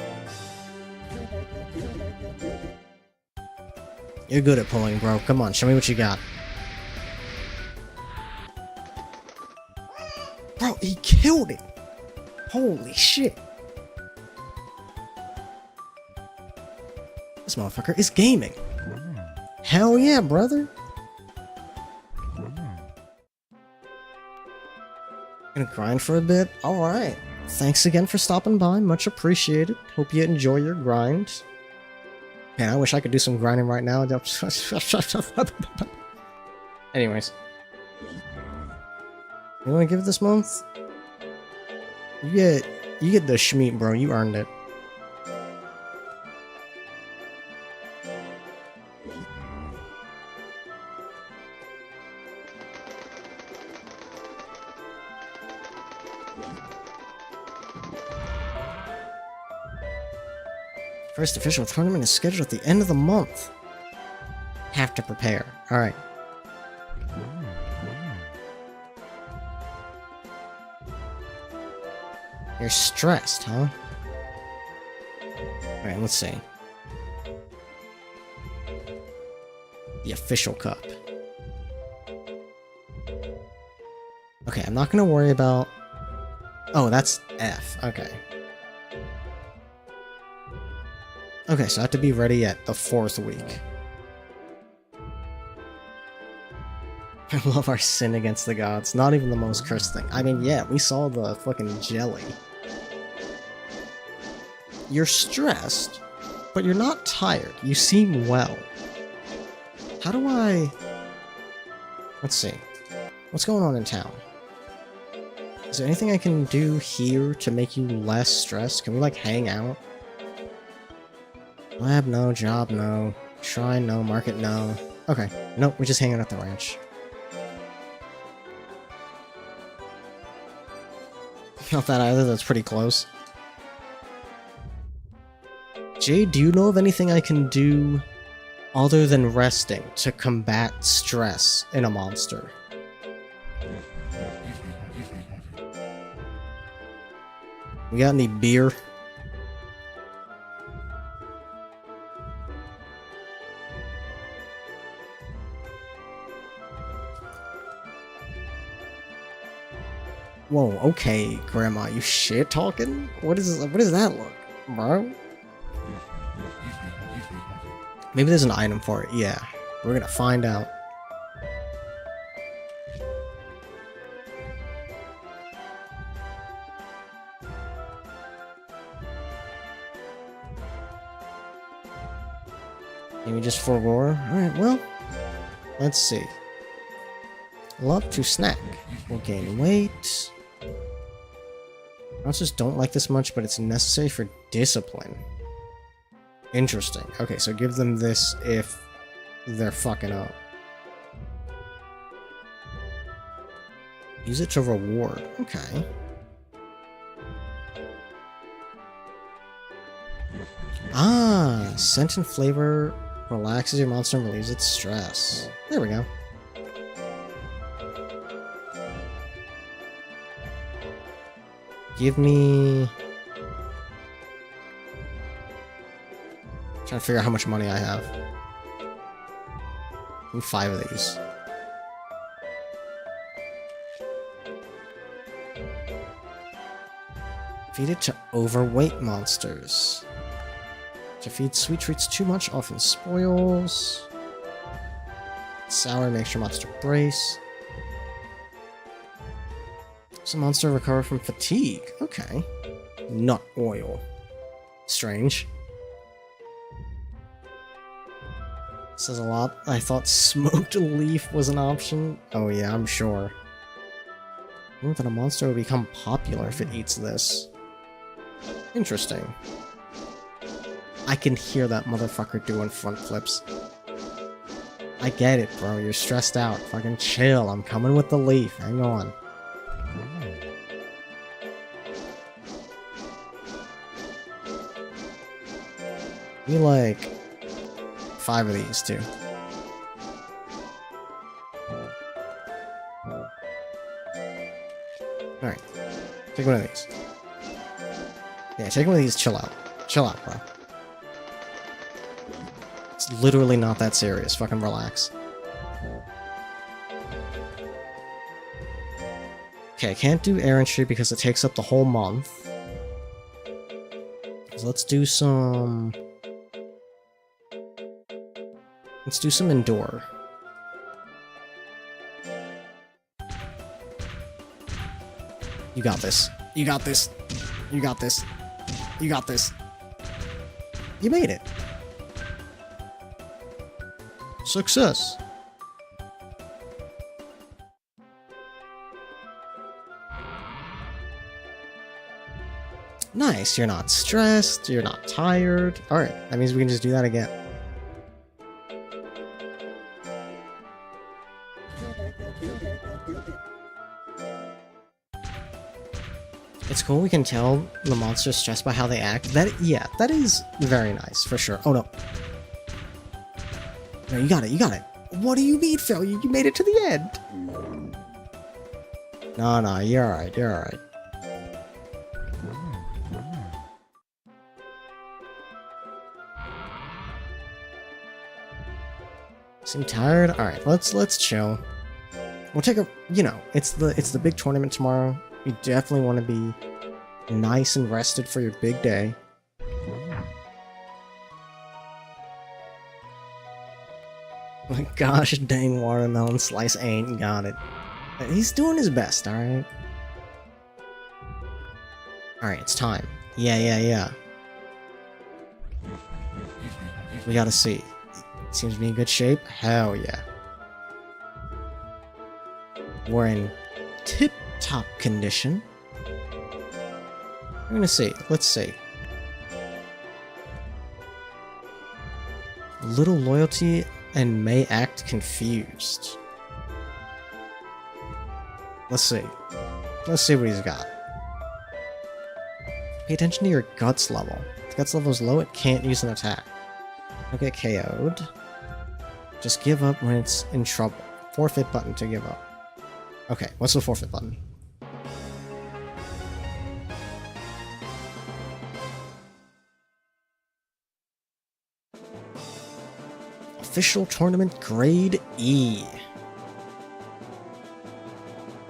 You're good at pulling, bro. Come on, show me what you got. killed it! Holy shit! This motherfucker is gaming! Hell yeah, brother! Gonna grind for a bit? Alright. Thanks again for stopping by, much appreciated. Hope you enjoy your grind. Man, I wish I could do some grinding right now. Anyways. You wanna give it this month? You get the schmeat, bro. You earned it. First official tournament is scheduled at the end of the month. Have to prepare. Alright. You're stressed, huh? Alright, let's see. The official cup. Okay, I'm not gonna worry about... Oh, that's F. Okay. Okay, so I have to be ready at the 4th week. I love our sin against the gods. Not even the most cursed thing. I mean, yeah, we saw the fucking jelly. You're stressed, but you're not tired. You seem well. How do I... Let's see. What's going on in town? Is there anything I can do here to make you less stressed? Can we, like, hang out? Lab, no. Job, no. Shrine, no. Market, no. Okay. Nope, we're just hanging out at the ranch. Not that either, that's pretty close. Jay, do you know of anything I can do other than resting to combat stress in a monster? We got any beer? Whoa, okay, Grandma, you shit talking? What does that look, bro? Maybe there's an item for it. Yeah, we're gonna find out. Maybe just for roar? Alright, well, let's see. Love to snack. We'll gain weight. Monsters don't like this much, but it's necessary for discipline. Interesting. Okay, so give them this if they're fucking up. Use it to reward. Okay. Ah, scent and flavor relaxes your monster and relieves its stress. There we go. Give me... Trying to figure out how much money I have. Give me 5 of these. Feed it to overweight monsters. To feed sweet treats too much often spoils. Sour makes your monster brace. Some monster recover from fatigue. Okay. Nut oil. Strange. Says a lot. I thought smoked leaf was an option. Oh yeah, I'm sure. I think that a monster will become popular if it eats this. Interesting. I can hear that motherfucker doing front flips. I get it, bro. You're stressed out. Fucking chill. I'm coming with the leaf. Hang on. Give me like 5 of these too. Alright. Take one of these. Yeah, take one of these. Chill out. Chill out, bro. It's literally not that serious. Fucking relax. Okay, can't do errantry because it takes up the whole month. So let's do some... Let's do some indoor. You got this. You got this. You got this. You got this. You made it. Success. Nice, you're not stressed, you're not tired. Alright, that means we can just do that again. It's cool we can tell the monsters stressed by how they act. Yeah, that is very nice, for sure. Oh no. No, you got it, you got it. What do you mean, Phil? You made it to the end. No, you're alright, you're alright. Seem tired? Alright, let's chill. We'll take a, you know, it's the big tournament tomorrow. You definitely want to be nice and rested for your big day. My gosh, dang watermelon slice ain't got it. He's doing his best, alright? Alright, it's time. Yeah. We gotta see. Seems to be in good shape. Hell yeah. We're in tip-top condition. We're gonna see. Let's see. Little loyalty and may act confused. Let's see. Let's see what he's got. Pay attention to your guts level. If the guts level is low, it can't use an attack. Don't get KO'd. Just give up when it's in trouble. Forfeit button to give up. Okay, what's the forfeit button? Official tournament grade E.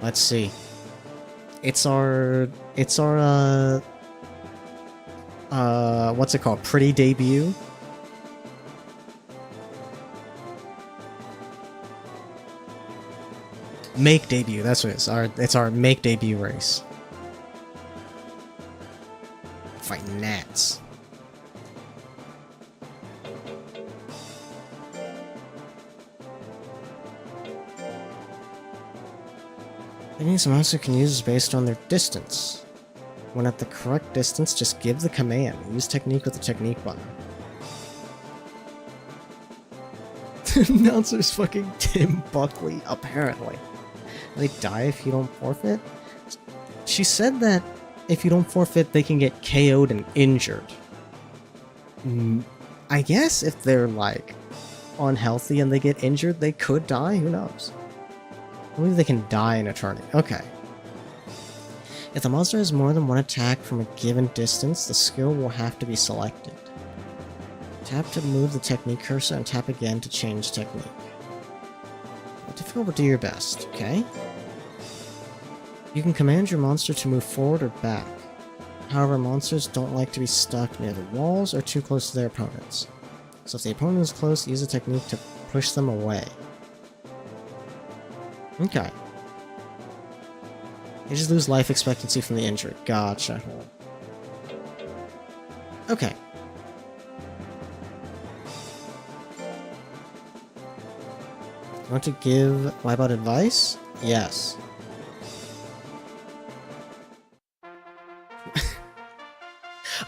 Let's see. It's our what's it called? Pretty debut. Make debut, that's what it is. It's our make debut race. Fighting gnats. Techniques a monster can use is based on their distance. When at the correct distance, just give the command. Use technique with the technique button. Announcer's fucking Tim Buckley, apparently. They die if you don't forfeit? She said that if you don't forfeit, they can get KO'd and injured. I guess if they're, like, unhealthy and they get injured, they could die? Who knows? I believe they can die in a tournament. Okay. If the monster has more than one attack from a given distance, the skill will have to be selected. Tap to move the technique cursor and tap again to change technique. Difficult, but do your best, okay? You can command your monster to move forward or back. However, monsters don't like to be stuck near the walls or too close to their opponents. So if the opponent is close, use a technique to push them away. Okay. You just lose life expectancy from the injury. Gotcha. Okay. You want to give Wipeout advice? Yes.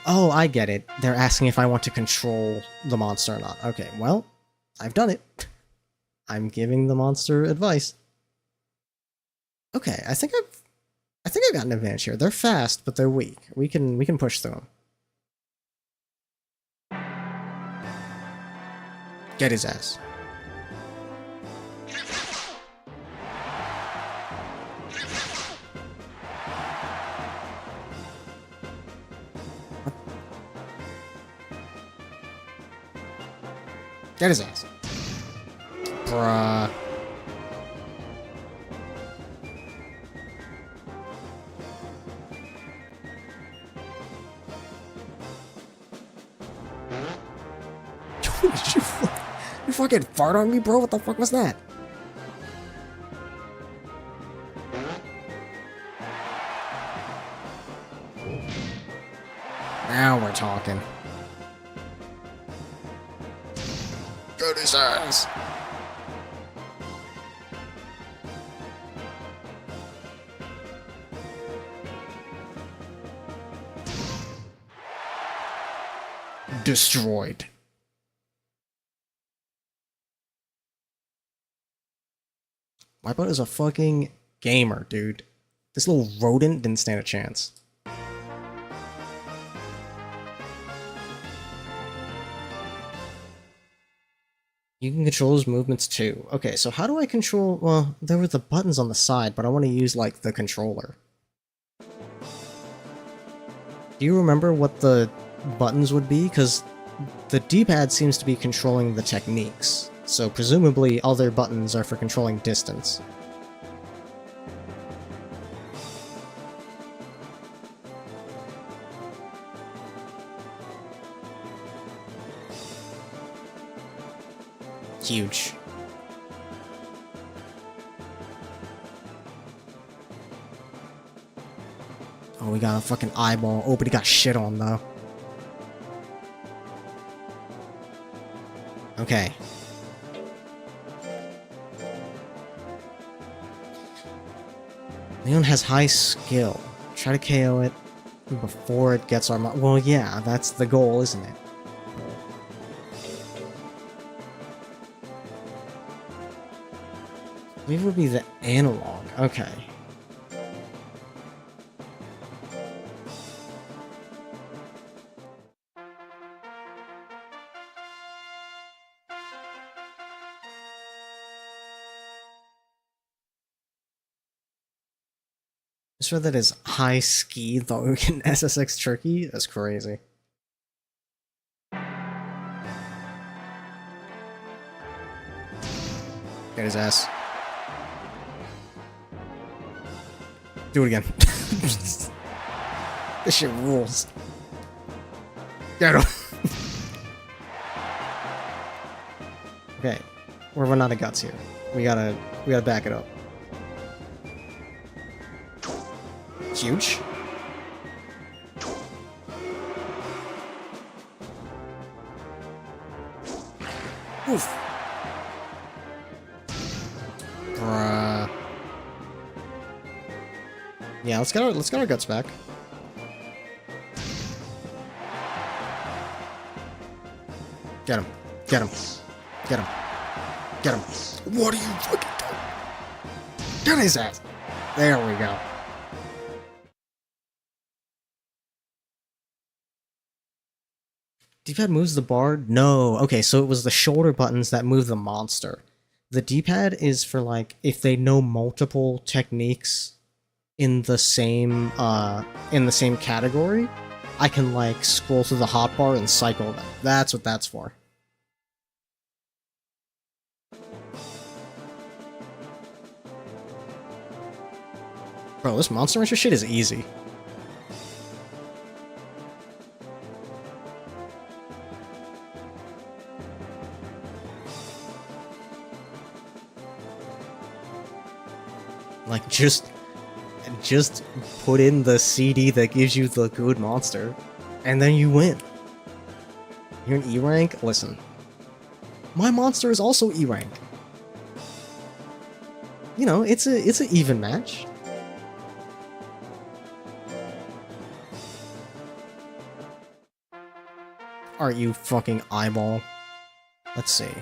Oh, I get it. They're asking if I want to control the monster or not. Okay, well, I've done it. I'm giving the monster advice. Okay, I think I've got an advantage here. They're fast, but they're weak. We can push through them. Get his ass. Get his ass. Bruh. Did you fucking fart on me, bro? What the fuck was that? Now we're talking. Go to his ass. Destroyed. Wipeout is a fucking gamer, dude. This little rodent didn't stand a chance. You can control his movements too. Okay, so how do I control... Well, there were the buttons on the side, but I want to use, like, the controller. Do you remember what the buttons would be? Because the D-pad seems to be controlling the techniques, so presumably other buttons are for controlling distance. Huge. Oh, we got a fucking eyeball. Oh, but he got shit on, though. Okay. Leon has high skill. Try to KO it before it gets our... Well, yeah, that's the goal, isn't it? Maybe it would be the analog. Okay. I swear that is high ski thought we can SSX Turkey? That's crazy. Get his ass. Do it again. This shit rules. Get him. Okay, we're running out of guts here. We gotta back it up. Huge. Oof. Bruh. Yeah, let's get our guts back. Get him. Get him. Get him. Get him. What are you fucking doing? Get his ass. There we go. D-pad moves the bar? No. Okay, so it was the shoulder buttons that move the monster. The D-pad is for, like, if they know multiple techniques in the same category, I can, like, scroll through the hotbar and cycle them. That's what that's for. Bro, this Monster Rancher shit is easy. Like, just put in the CD that gives you the good monster, and then you win. You're an E rank? Listen. My monster is also E rank. You know, it's an even match. Are you fucking eyeball? Let's see.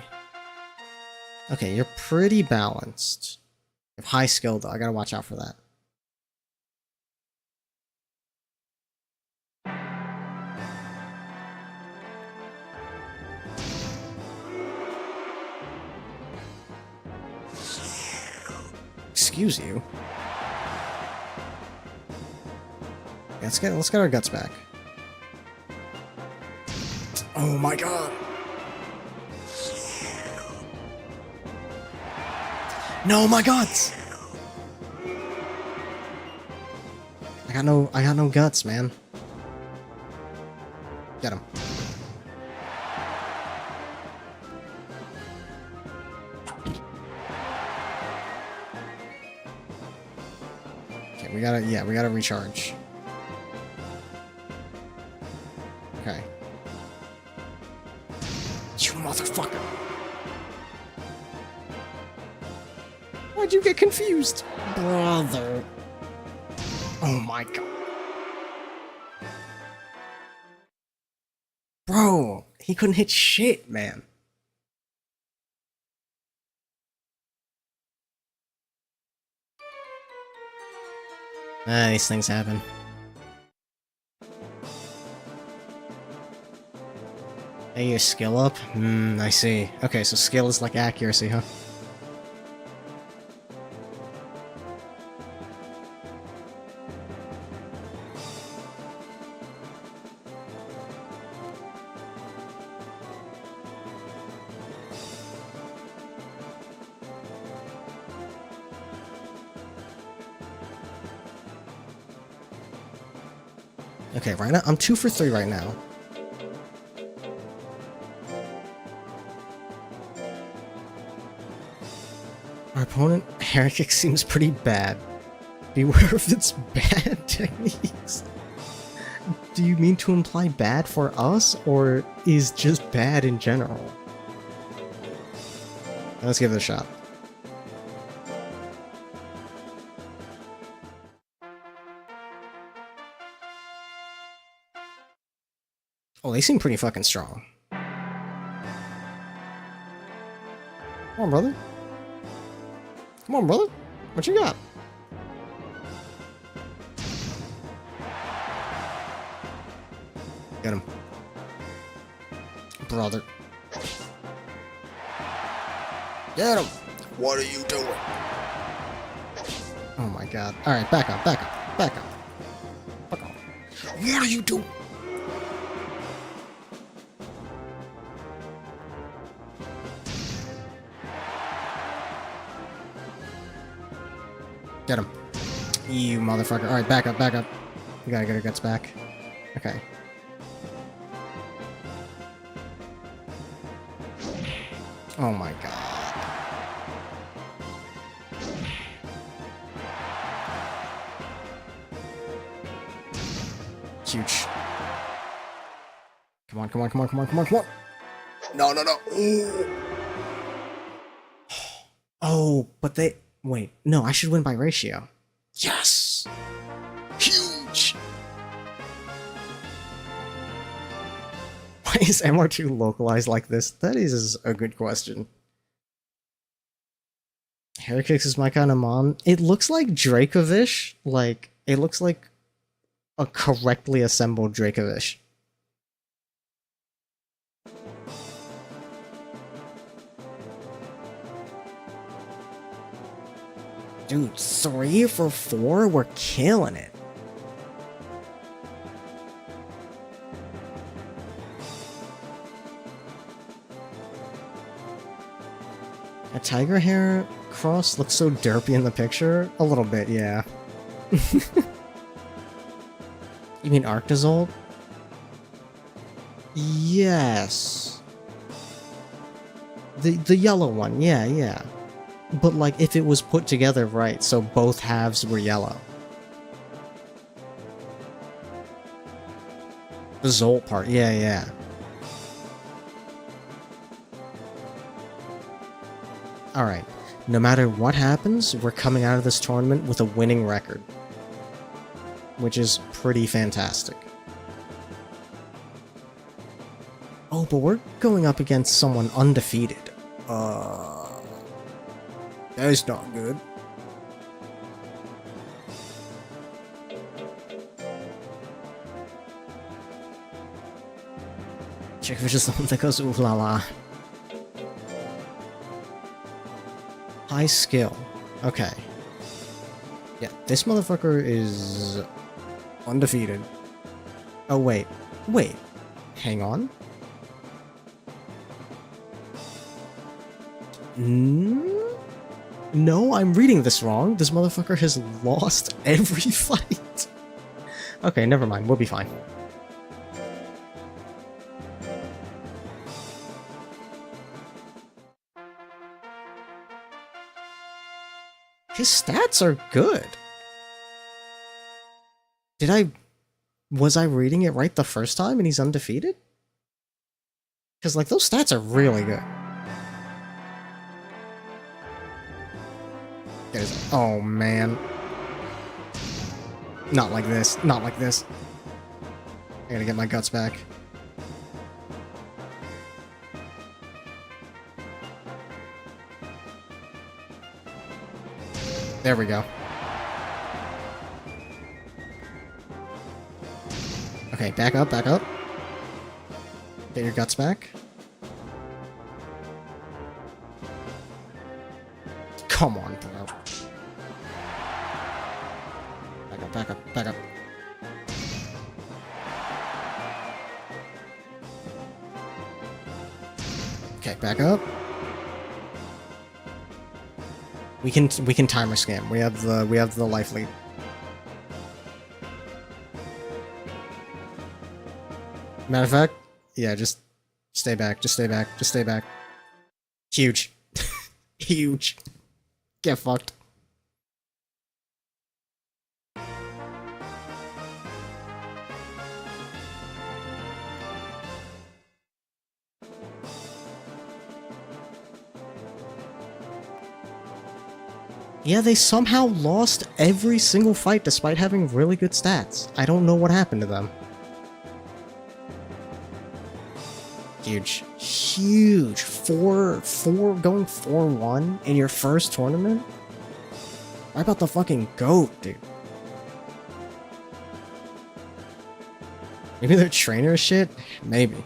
Okay, you're pretty balanced. You have high skill though, I gotta watch out for that. Excuse you. Yeah, let's get our guts back. Oh my god. No, my guts. I got no guts, man. Get him. we gotta recharge. Okay. You motherfucker! Why'd you get confused? Brother. Oh my god. Bro, he couldn't hit shit, man. These things happen. Hey, your skill up? I see. Okay, so skill is like accuracy, huh? Okay, right now, I'm 2 for 3 right now. Our opponent, Heretics, seems pretty bad. Beware of its bad techniques. Do you mean to imply bad for us, or is just bad in general? Let's give it a shot. Oh, they seem pretty fucking strong. Come on, brother. Come on, brother. What you got? Get him. Brother. Get him! What are you doing? Oh my god. Alright, back up, back up, back up. Fuck off. What are you doing? Get him. You motherfucker. Alright, back up, back up. We gotta get our guts back. Okay. Oh my god. Huge. Come on, come on, come on, come on, come on, come on. No, no, no. Ooh. Oh, but they... Wait, no, I should win by ratio. Yes! Huge! Why is MR2 localized like this? That is a good question. Heretics is my kind of mom. It looks like Dracovish. Like, it looks like a correctly assembled Dracovish. Dude, 3 for 4? We're killing it. A tiger hair cross looks so derpy in the picture? A little bit, yeah. You mean Arctozolt? Yes. The yellow one, yeah, yeah. But like, if it was put together right, so both halves were yellow. The Zolt part, yeah, yeah. Alright, no matter what happens, we're coming out of this tournament with a winning record. Which is pretty fantastic. Oh, but we're going up against someone undefeated. That's not good. Dracovish is the one that goes ooh la la. High skill. Okay. Yeah, this motherfucker is undefeated. Oh, wait. Wait. Hang on. No, I'm reading this wrong. This motherfucker has lost every fight. Okay, never mind. We'll be fine. His stats are good. Did I... Was I reading it right the first time and he's undefeated? Because, like, those stats are really good. Oh, man. Not like this. Not like this. I gotta get my guts back. There we go. Okay, back up, back up. Get your guts back. Come on, bro. Back up, back up, back up. Okay, back up. We can timer scam. We have the life lead. Matter of fact, yeah, just stay back, just stay back, just stay back. Huge. Huge. Get fucked. Yeah, they somehow lost every single fight despite having really good stats. I don't know what happened to them. Huge. Huge. Going 4-1 in your first tournament? Why about the fucking GOAT, dude? Maybe their trainer is shit? Maybe.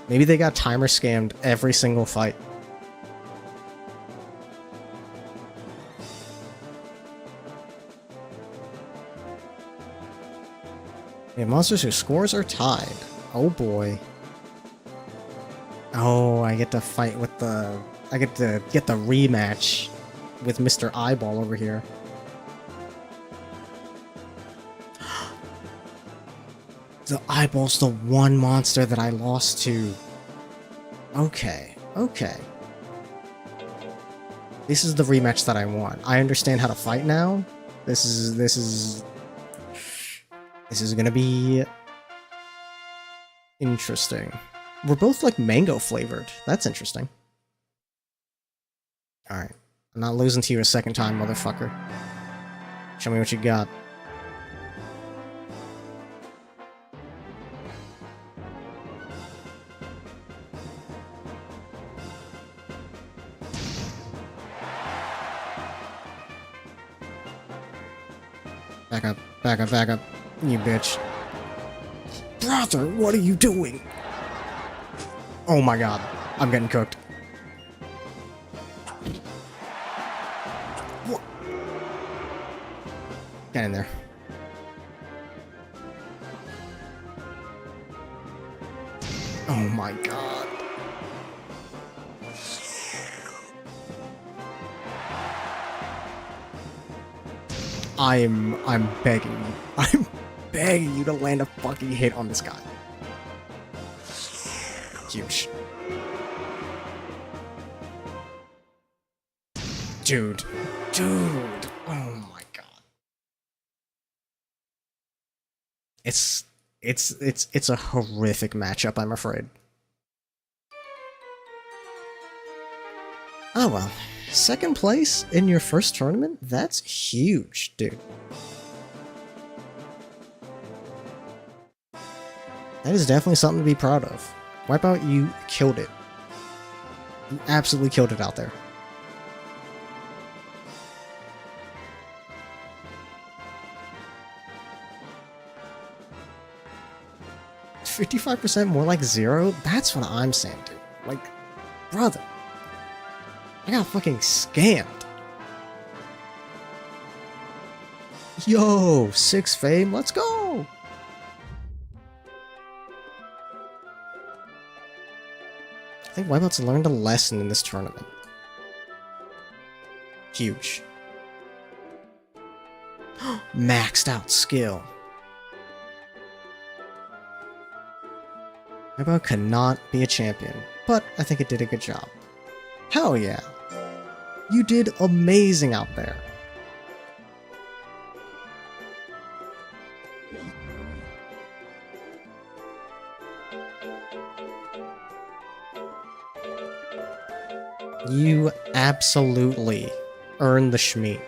Maybe they got timer scammed every single fight. Yeah, monsters whose scores are tied. Oh boy. Oh, I get to fight with the... I get to get the rematch with Mr. Eyeball over here. The Eyeball's the one monster that I lost to. Okay, okay. This is the rematch that I want. I understand how to fight now. This is gonna be interesting. We're both like mango flavored. That's interesting. Alright. I'm not losing to you a second time, motherfucker. Show me what you got. Back up, back up, back up. You bitch. Brother, what are you doing? Oh my god. I'm getting cooked. What? Get in there. Oh my god. I'm begging you. I'm begging you to land a fucking hit on this guy. Huge. Dude. Dude. Oh my god. It's a horrific matchup, I'm afraid. Oh well. Second place in your first tournament? That's huge, dude. That is definitely something to be proud of. Wipeout, you killed it. You absolutely killed it out there. $55% more like 0? That's what I'm saying, dude. Like, brother. I got fucking scammed. Yo, 6 fame, let's go! I think Wipeout's learned a lesson in this tournament. Huge. Maxed out skill. Wipeout cannot be a champion, but I think it did a good job. Hell yeah. You did amazing out there. You absolutely earned the schmeat.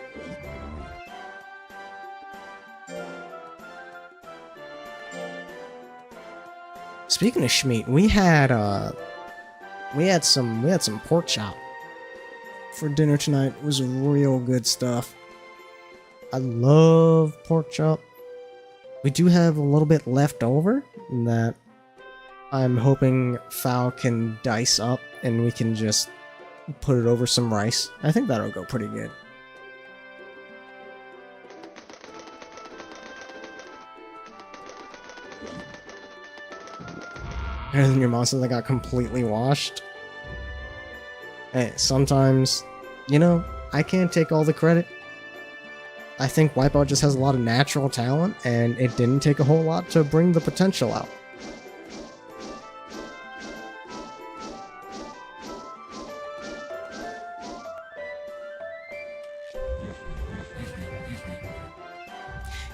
Speaking of schmeat, we had some pork chop for dinner tonight. It was real good stuff. I love pork chop. We do have a little bit left over that I'm hoping Fao can dice up and we can just put it over some rice. I think that'll go pretty good. Better than your monster that got completely washed. Hey, sometimes, you know, I can't take all the credit. I think Wipeout just has a lot of natural talent, and it didn't take a whole lot to bring the potential out.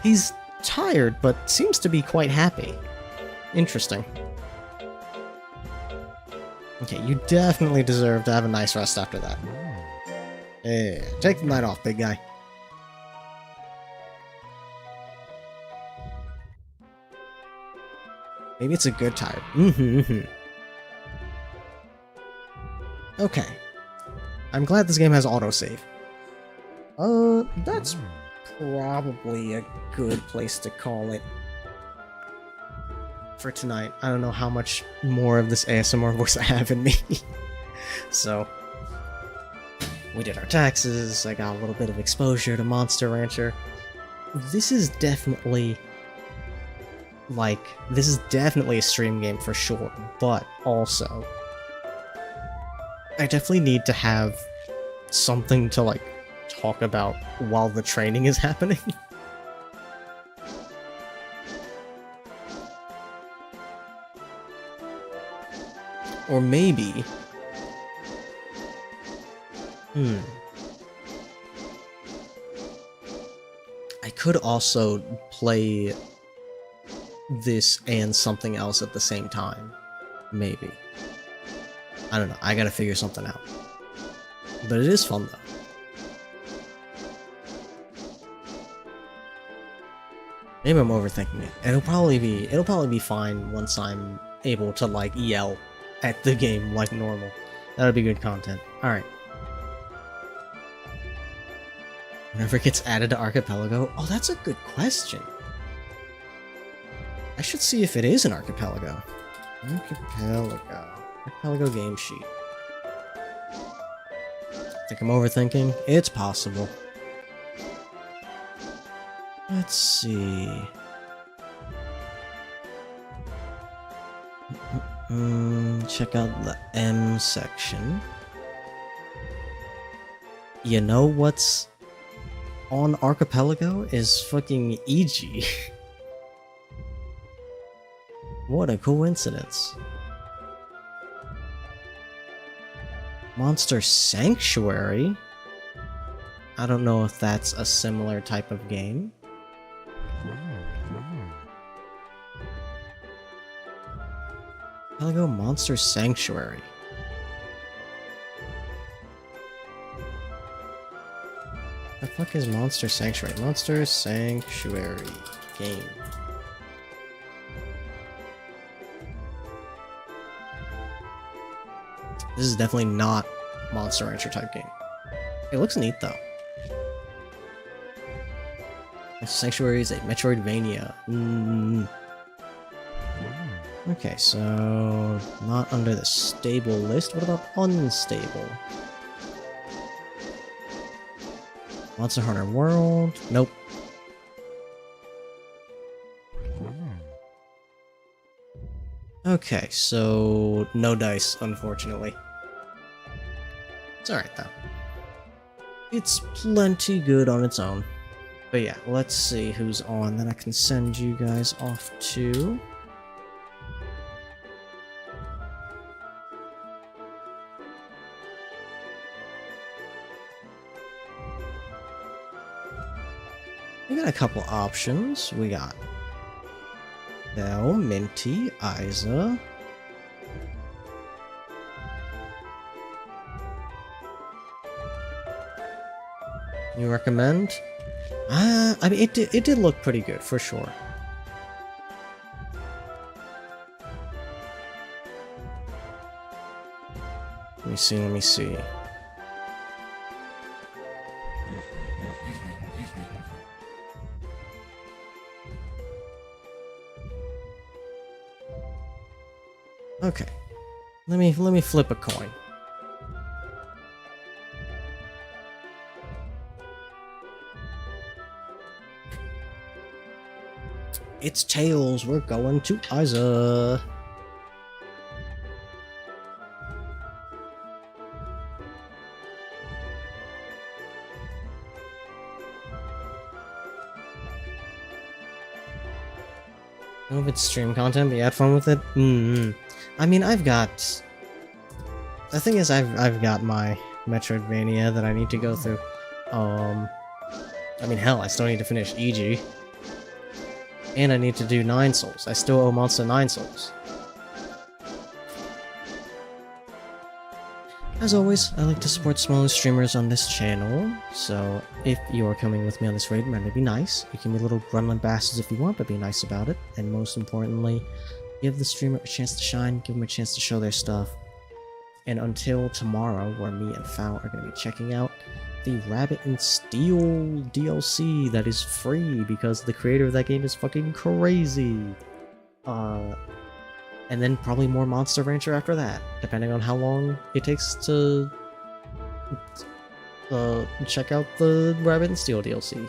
He's tired, but seems to be quite happy. Interesting. Okay, you definitely deserve to have a nice rest after that. Hey, take the night off, big guy. Maybe it's a good tired. Okay. I'm glad this game has autosave. That's probably a good place to call it for tonight. I don't know how much more of this ASMR voice I have in me. So, we did our taxes, I got a little bit of exposure to Monster Rancher. This is definitely a stream game for sure, but also I definitely need to have something to like talk about while the training is happening. Or maybe I could also play this and something else at the same time. Maybe. I don't know. I gotta figure something out. But it is fun though. Maybe I'm overthinking it. It'll probably be fine once I'm able to like yell at the game like normal. That'll be good content. Alright. Whenever it gets added to Archipelago? Oh, that's a good question. I should see if it is an Archipelago. Archipelago game sheet. Think I'm overthinking? It's possible. Let's see. Check out the M section. You know what's on Archipelago is fucking EG. What a coincidence. Monster Sanctuary? I don't know if that's a similar type of game. Archipelago Monster Sanctuary. The fuck is Monster Sanctuary? Monster Sanctuary game. This is definitely not Monster Rancher type game. It looks neat though. Sanctuary is a Metroidvania. Okay, so not under the stable list. What about unstable? Monster Hunter World? Nope. Okay, so no dice, unfortunately. It's alright though. It's plenty good on its own. But yeah, let's see who's on that I can send you guys off to. We got a couple options. We got Belle, Minty, Isa. You recommend? I mean, it did look pretty good, for sure. Let me see, let me see. Okay. Let me flip a coin. It's tails. We're going to Isa. Oh, if it's stream content, but you had fun with it? I mean, I've got... The thing is, I've got my Metroidvania that I need to go through. I mean, hell, I still need to finish EG. And I need to do 9 souls. I still owe Monster 9 souls. As always, I like to support smaller streamers on this channel, so if you are coming with me on this raid, remember to be nice. You can be little gremlin bastards if you want, but be nice about it. And most importantly, give the streamer a chance to shine, give them a chance to show their stuff. And until tomorrow, where me and Fowl are going to be checking out the Rabbit and Steel DLC that is free because the creator of that game is fucking crazy. And then probably more Monster Rancher after that, depending on how long it takes to check out the Rabbit and Steel DLC.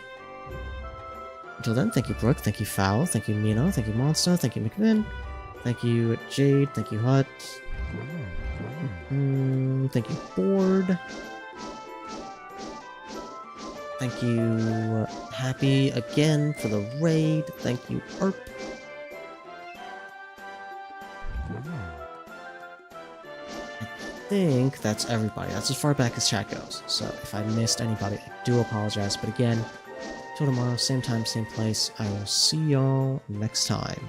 Until then, thank you Brooke, thank you Fowl, thank you Mino, thank you Monster, thank you McVin, thank you Jade, thank you Hut, thank you Board, thank you Happy again for the raid, thank you Erp. I think that's everybody. That's as far back as chat goes. So if I missed anybody, I do apologize. But again, till tomorrow, same time, same place. I will see y'all next time.